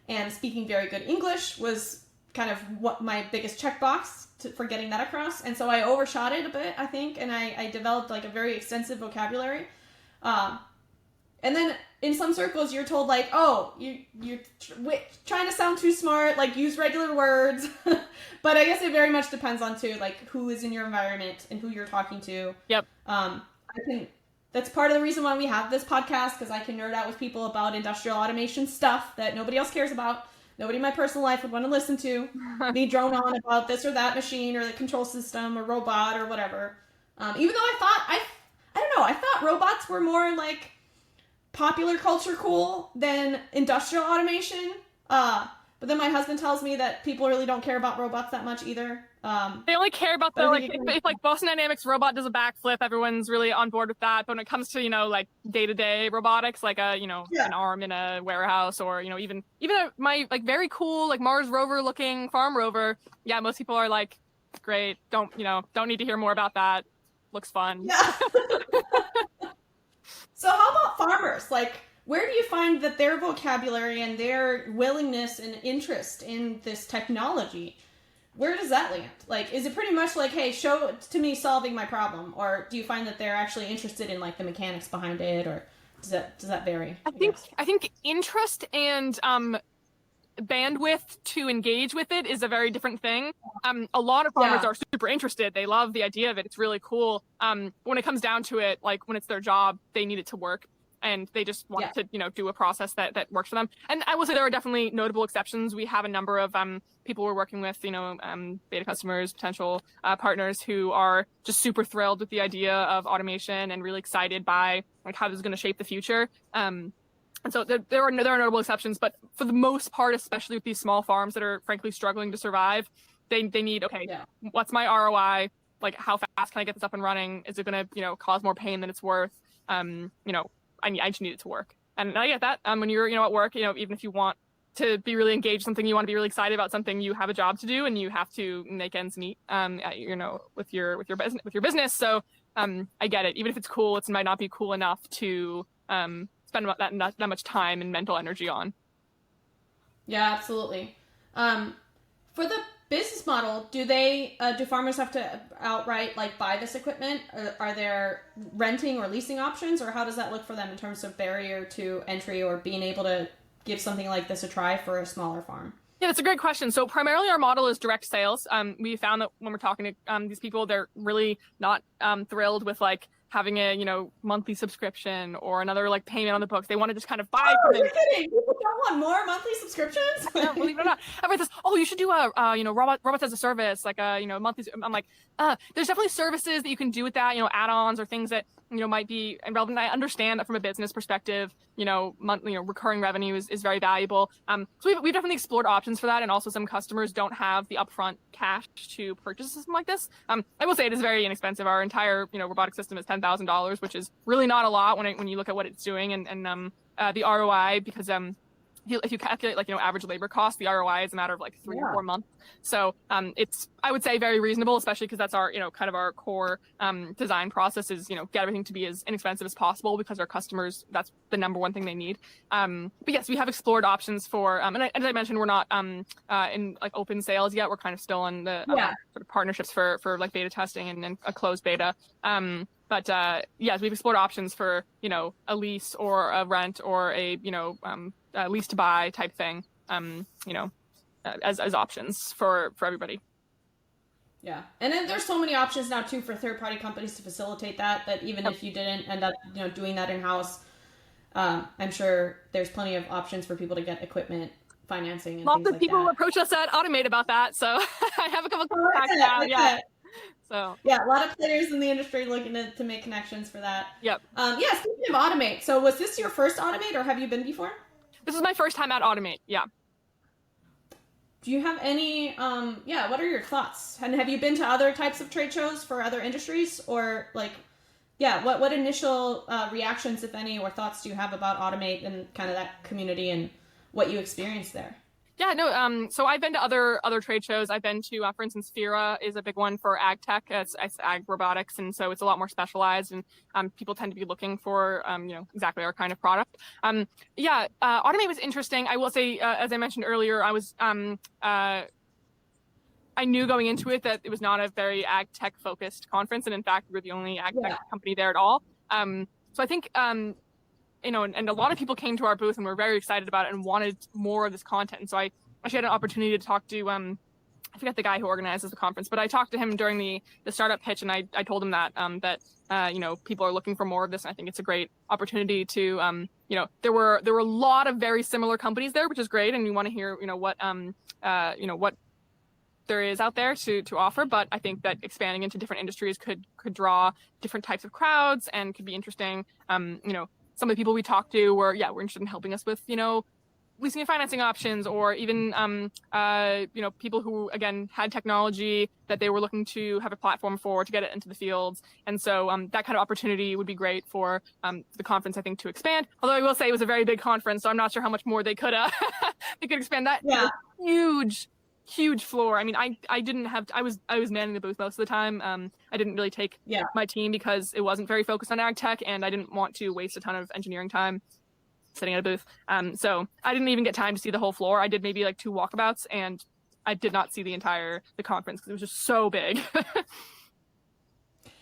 And speaking very good English was kind of what my biggest checkbox for getting that across. And so I overshot it a bit, I think, and I developed like a very extensive vocabulary. And then in some circles, you're told like, oh, you're trying to sound too smart, like use regular words. But I guess it very much depends on too, like who is in your environment and who you're talking to. Yep. That's part of the reason why we have this podcast, because I can nerd out with people about industrial automation stuff that nobody else cares about. Nobody in my personal life would want to listen to me drone on about this or that machine or the control system or robot or whatever. Even though I don't know, I thought robots were more like popular culture cool than industrial automation. But then my husband tells me that people really don't care about robots that much either. They only care about the, like, if like Boston Dynamics robot does a backflip, everyone's really on board with that. But when it comes to, like day-to-day robotics, like an arm in a warehouse, or, even my like very cool, like Mars rover looking farm rover. Yeah. Most people are like, great. Don't need to hear more about that. Looks fun. Yeah. So how about farmers? Like, where do you find that their vocabulary and their willingness and interest in this technology, where does that land? Like, is it pretty much like, hey, show it to me solving my problem? Or do you find that they're actually interested in like the mechanics behind it? Or does that vary? I think interest and bandwidth to engage with it is a very different thing. A lot of farmers are super interested. They love the idea of it. It's really cool. When it comes down to it, like when it's their job, they need it to work. And they just want to, do a process that works for them. And I will say there are definitely notable exceptions. We have a number of people we're working with, beta customers, potential partners who are just super thrilled with the idea of automation and really excited by like how this is going to shape the future. And so there are notable exceptions, but for the most part, especially with these small farms that are frankly struggling to survive, they need, what's my ROI? Like, how fast can I get this up and running? Is it going to, cause more pain than it's worth? I just need it to work. And I get that. When you're, at work, even if you want to be really engaged, something you want to be really excited about, something you have a job to do and you have to make ends meet, with your business. So, I get it. Even if it's cool, it might not be cool enough to, spend that much time and mental energy on. Yeah, absolutely. For the business model, do farmers have to outright like buy this equipment? Are there renting or leasing options, or how does that look for them in terms of barrier to entry or being able to give something like this a try for a smaller farm? Yeah, that's a great question. So primarily our model is direct sales. We found that when we're talking to these people, they're really not thrilled with like having a monthly subscription or another like payment on the books. They want to just kind of buy. Oh, you're kidding! People don't want more monthly subscriptions. Yeah, believe it or not, everyone says, "Oh, you should do a robots as a service, like a monthly." I'm like, there's definitely services that you can do with that, add-ons or things that might be relevant. I understand that from a business perspective, monthly, recurring revenue is very valuable. So we've definitely explored options for that, and also some customers don't have the upfront cash to purchase a system like this. I will say it is very inexpensive. Our entire robotic system is $10,000, which is really not a lot when you look at what it's doing, and the ROI, because if you calculate like average labor cost, the ROI is a matter of like 3 or 4 months. So it's, I would say, very reasonable, especially because that's our kind of our core design process is get everything to be as inexpensive as possible, because our customers, that's the number one thing they need. But yes, we have explored options for and as I mentioned, we're not in like open sales yet. We're kind of still in the sort of partnerships for like beta testing and a closed beta. But yes, we've explored options for a lease or a rent or a lease to buy type thing, as options for everybody. Yeah, and then there's so many options now too for third-party companies to facilitate that even if you didn't end up doing that in-house, I'm sure there's plenty of options for people to get equipment financing and lots things of like people that. approach us at Automate about that, so I have a couple contacts now. Yeah. So yeah, a lot of players in the industry looking to make connections for that. Yep. Yeah, speaking of Automate, so was this your first Automate, or have you been before? This is my first time at Automate. Yeah. Do you have any, what are your thoughts? And have you been to other types of trade shows for other industries, or like what initial reactions, if any, or thoughts do you have about Automate and kind of that community and what you experienced there? Yeah, no, so I've been to other trade shows. I've been to, for instance, FIRA is a big one for Agtech. It's ag robotics, and so it's a lot more specialized, and people tend to be looking for, exactly our kind of product. Automate was interesting. I will say, as I mentioned earlier, I knew going into it that it was not a very ag tech focused conference, and in fact, we were the only ag tech company there at all. So I think, and a lot of people came to our booth and were very excited about it and wanted more of this content. And so I actually had an opportunity to talk to, I forget the guy who organizes the conference, but I talked to him during the startup pitch, and I told him that people are looking for more of this, and I think it's a great opportunity to, there were a lot of very similar companies there, which is great, and we want to hear, what there is out there to offer, but I think that expanding into different industries could draw different types of crowds and could be interesting. Some of the people we talked to were interested in helping us with, leasing and financing options, or even, people who, again, had technology that they were looking to have a platform for to get it into the fields. And so that kind of opportunity would be great for the conference, I think, to expand. Although I will say it was a very big conference, so I'm not sure how much more they could expand that. Yeah. Huge floor. I mean, I was manning the booth most of the time. I didn't really take my team because it wasn't very focused on ag tech, and I didn't want to waste a ton of engineering time sitting at a booth. So I didn't even get time to see the whole floor. I did maybe like 2 walkabouts, and I did not see the conference because it was just so big.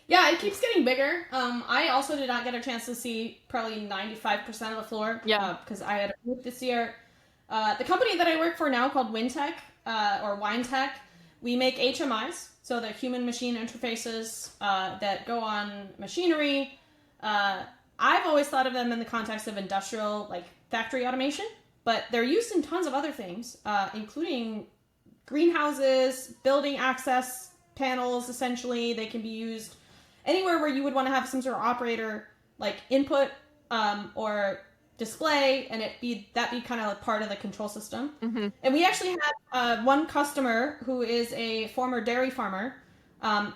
Yeah, it keeps getting bigger. I also did not get a chance to see probably 95% of the floor. Because I had a booth this year. The company that I work for now, called WinTech, or WineTech, we make HMIs, so the human machine interfaces that go on machinery. I've always thought of them in the context of industrial, like factory automation, but they're used in tons of other things, including greenhouses, building access panels. Essentially, they can be used anywhere where you would want to have some sort of operator, like input or display, and that be kind of like part of the control system. Mm-hmm. And we actually had one customer who is a former dairy farmer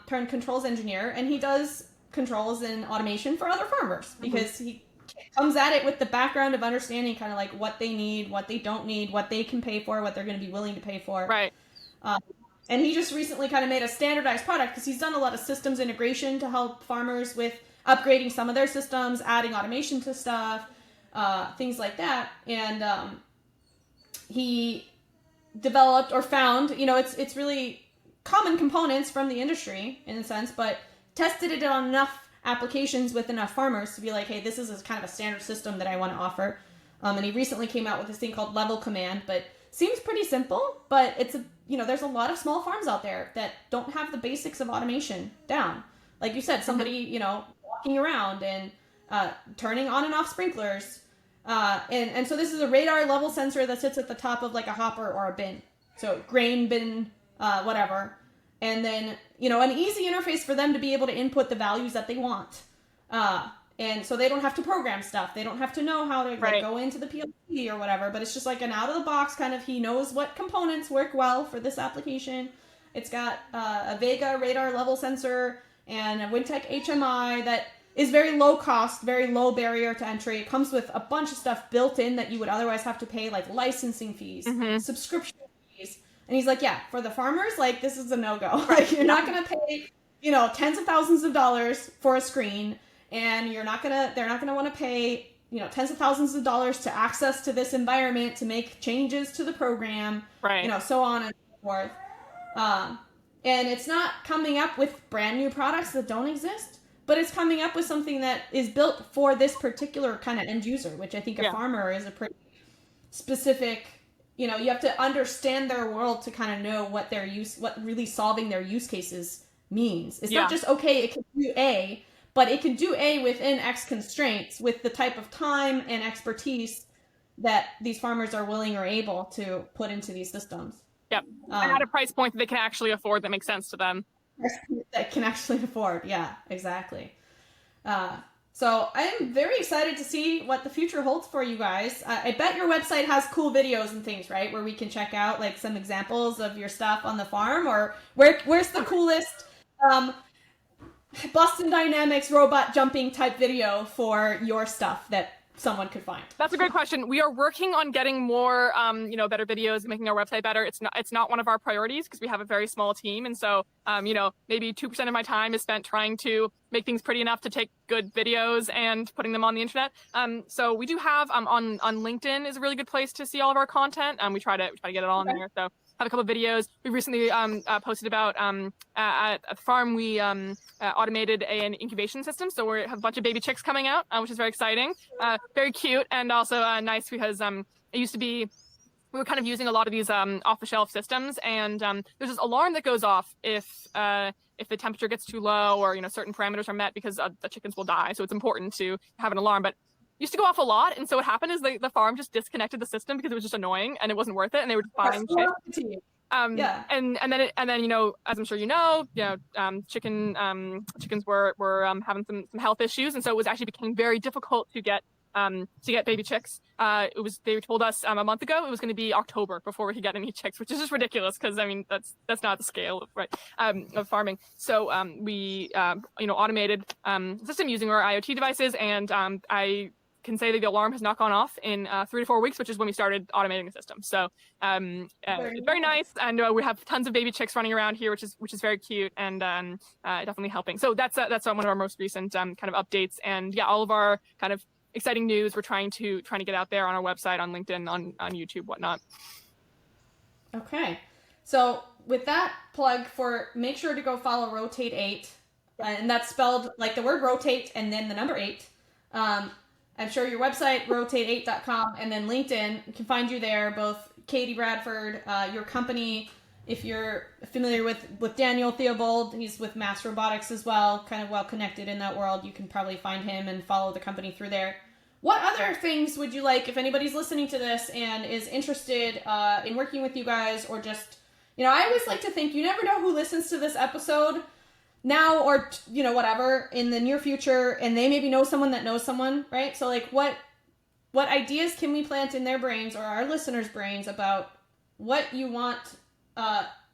turned controls engineer, and he does controls and automation for other farmers because he comes at it with the background of understanding kind of like what they need, what they don't need, what they can pay for, what they're going to be willing to pay for. Right. And he just recently kind of made a standardized product because he's done a lot of systems integration to help farmers with upgrading some of their systems, adding automation to stuff, things like that. And he developed or found, it's really common components from the industry in a sense, but tested it on enough applications with enough farmers to be like, hey, this is kind of a standard system that I want to offer. And he recently came out with this thing called Level Command, but seems pretty simple, but it's there's a lot of small farms out there that don't have the basics of automation down. Like you said, somebody, walking around and turning on and off sprinklers. And so this is a radar level sensor that sits at the top of like a hopper or a bin. So grain bin, whatever. And then, an easy interface for them to be able to input the values that they want. And so they don't have to program stuff. They don't have to know how to go into the PLC or whatever, but it's just like an out of the box kind of, he knows what components work well for this application. It's got a Vega radar level sensor and a WinTech HMI that is very low cost, very low barrier to entry. It comes with a bunch of stuff built in that you would otherwise have to pay, like licensing fees, subscription fees. And he's like, yeah, for the farmers, like, this is a no-go. Like, you're not going to pay, tens of thousands of dollars for a screen, and they're not going to want to pay, tens of thousands of dollars to access to this environment, to make changes to the program, so on and so forth. And it's not coming up with brand new products that don't exist, but it's coming up with something that is built for this particular kind of end user, which I think a farmer is a pretty specific, you have to understand their world to kind of know what really solving their use cases means. It's not just, okay, it can do A, but it can do A within X constraints with the type of time and expertise that these farmers are willing or able to put into these systems. Yep. And at a price point that they can actually afford that makes sense to them. That can actually afford. Yeah, exactly. So I'm very excited to see what the future holds for you guys. I bet your website has cool videos and things, right? Where we can check out like some examples of your stuff on the farm, or where's the coolest Boston Dynamics robot jumping type video for your stuff that someone could find? That's a great question. We are working on getting more, better videos, making our website better. It's not one of our priorities because we have a very small team, and so, maybe 2% of my time is spent trying to make things pretty enough to take good videos and putting them on the internet. So we do have on LinkedIn is a really good place to see all of our content. We try to get it all in there. So have a couple of videos. We recently posted about at the farm we automated an incubation system, so we have a bunch of baby chicks coming out, which is very exciting, very cute, and also nice because it used to be we were kind of using a lot of these off-the-shelf systems, and there's this alarm that goes off if the temperature gets too low or certain parameters are met because the chickens will die. So it's important to have an alarm, but used to go off a lot, and so what happened is the farm just disconnected the system because it was just annoying and it wasn't worth it, and they were just buying chicks. And then as I'm sure chickens were having some health issues, and so it became very difficult to get baby chicks. They told us a month ago it was going to be October before we could get any chicks, which is just ridiculous because that's not the scale of farming. So we automated system using our IoT devices, and I can say that the alarm has not gone off in 3 to 4 weeks, which is when we started automating the system. So it's very nice, and we have tons of baby chicks running around here, which is very cute, and definitely helping. So that's one of our most recent kind of updates, and all of our kind of exciting news we're trying to get out there on our website, on LinkedIn, on YouTube, whatnot. Okay, so with that plug, make sure to go follow Rotate8, and that's spelled like the word rotate and then the number 8. I'm sure your website, rotate8.com, and then LinkedIn, you can find you there, both Katie Bradford, your company. If you're familiar with Daniel Theobald, he's with Mass Robotics as well, kind of well connected in that world. You can probably find him and follow the company through there. What other things would you like, if anybody's listening to this and is interested in working with you guys, or just, I always like to think you never know who listens to this episode now or, whatever, in the near future, and they maybe know someone that knows someone, right? So, like, what ideas can we plant in their brains or our listeners' brains about what you want,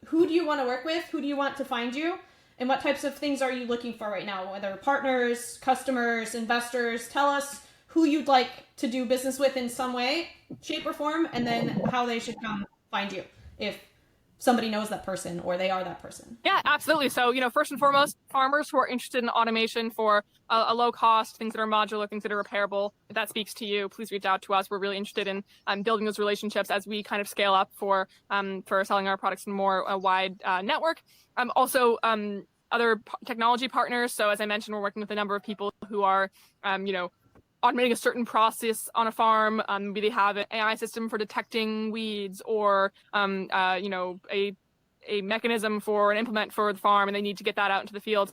who do you want to work with, who do you want to find you, and what types of things are you looking for right now, whether partners, customers, investors? Tell us who you'd like to do business with in some way, shape, or form, and then how they should come find you if somebody knows that person or they are that person. Yeah, absolutely. So, first and foremost, farmers who are interested in automation for a low cost, things that are modular, things that are repairable, if that speaks to you, please reach out to us. We're really interested in building those relationships as we kind of scale up for selling our products in a more wide network. Also, other technology partners. So as I mentioned, we're working with a number of people who are, automating a certain process on a farm. Maybe they have an AI system for detecting weeds, or a mechanism for an implement for the farm, and they need to get that out into the field.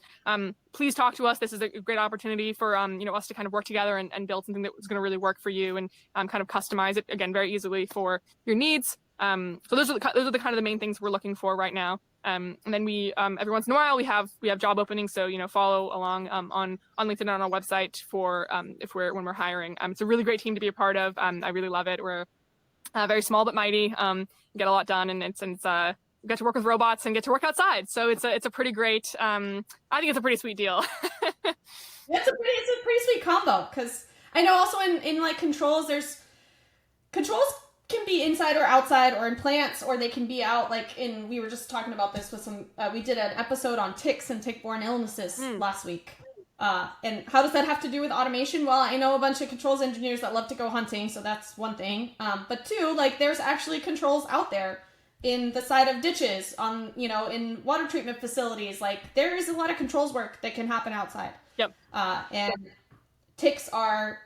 Please talk to us. This is a great opportunity for us to kind of work together and build something that was going to really work for you, and kind of customize it again very easily for your needs. So those are the kind of the main things we're looking for right now. And then we every once in a while we have job openings, so follow along on LinkedIn and on our website for when we're hiring. It's a really great team to be a part of. I really love it. We're very small but mighty. Get a lot done, and it's we get to work with robots and get to work outside. So it's a pretty great. I think it's a pretty sweet deal. It's a pretty sweet combo, because I know also in like controls, there's controls can be inside or outside, or in plants, or they can be out, like we were just talking about this with some, we did an episode on ticks and tick-borne illnesses last week. And how does that have to do with automation? Well, I know a bunch of controls engineers that love to go hunting, so that's one thing. But two, like, there's actually controls out there in the side of ditches, in water treatment facilities. Like, there is a lot of controls work that can happen outside. Yep. And ticks are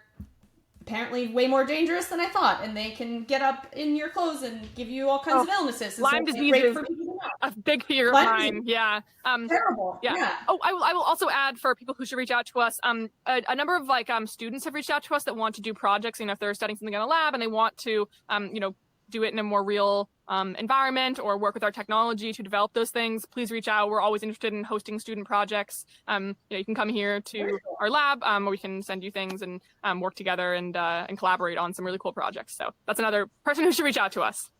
apparently way more dangerous than I thought, and they can get up in your clothes and give you all kinds of illnesses. Lyme disease is a big fear of mine. Yeah. Terrible. Yeah. Oh, I will also add, for people who should reach out to us, a number of students have reached out to us that want to do projects. If they're studying something in a lab and they want to do it in a more real environment, or work with our technology to develop those things, please reach out. We're always interested in hosting student projects. You can come here to our lab, or we can send you things and work together and collaborate on some really cool projects. So that's another person who should reach out to us.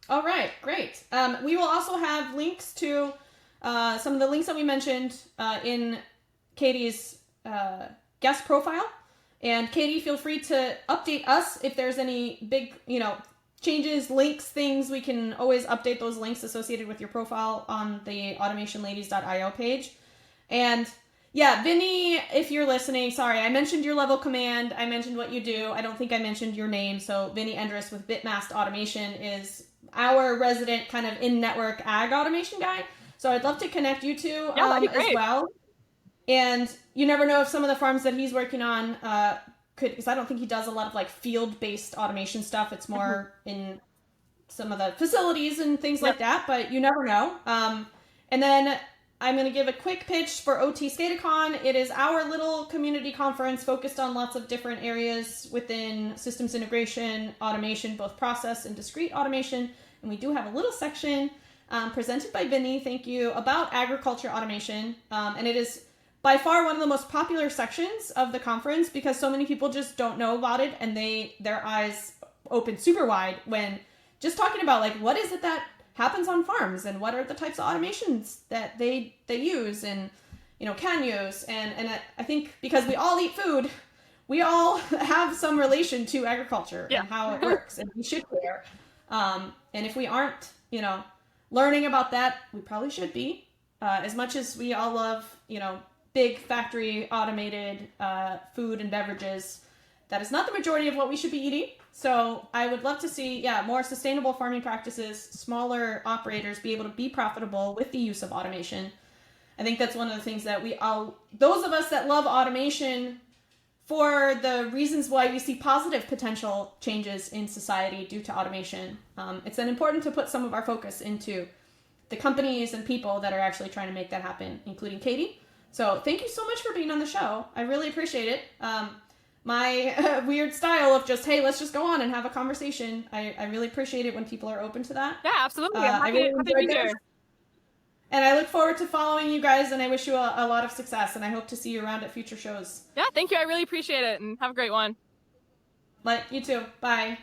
All right, great. We will also have links to some of the links that we mentioned in Katie's guest profile. And Katie, feel free to update us if there's any big, changes, links, things. We can always update those links associated with your profile on the automationladies.io page. And yeah, Vinny, if you're listening, sorry, I mentioned your level command. I mentioned what you do. I don't think I mentioned your name. So Vinny Endress with Bitmast Automation is our resident kind of in-network ag automation guy. So I'd love to connect you two as well. And you never know if some of the farms that he's working on because I don't think he does a lot of like field-based automation stuff. It's more in some of the facilities and things like that, but you never know. And then I'm going to give a quick pitch for OT Skatacon. It is our little community conference focused on lots of different areas within systems integration, automation, both process and discrete automation. And we do have a little section presented by Vinny, thank you, about agriculture automation. And it is by far one of the most popular sections of the conference because so many people just don't know about it and their eyes open super wide when just talking about like what is it that happens on farms and what are the types of automations that they use and can use and I think because we all eat food, we all have some relation to agriculture and how it works and we should care. And if we aren't learning about that, we probably should be. As much as we all love big factory automated food and beverages, that is not the majority of what we should be eating. So I would love to see, more sustainable farming practices, smaller operators be able to be profitable with the use of automation. I think that's one of the things that those of us that love automation for the reasons why we see positive potential changes in society due to automation. It's then important to put some of our focus into the companies and people that are actually trying to make that happen, including Katie. So thank you so much for being on the show. I really appreciate it. My weird style of just, hey, let's just go on and have a conversation. I really appreciate it when people are open to that. Yeah, absolutely. I'm happy to be here. And I look forward to following you guys, and I wish you a lot of success, and I hope to see you around at future shows. Yeah, thank you. I really appreciate it, and have a great one. You too. Bye.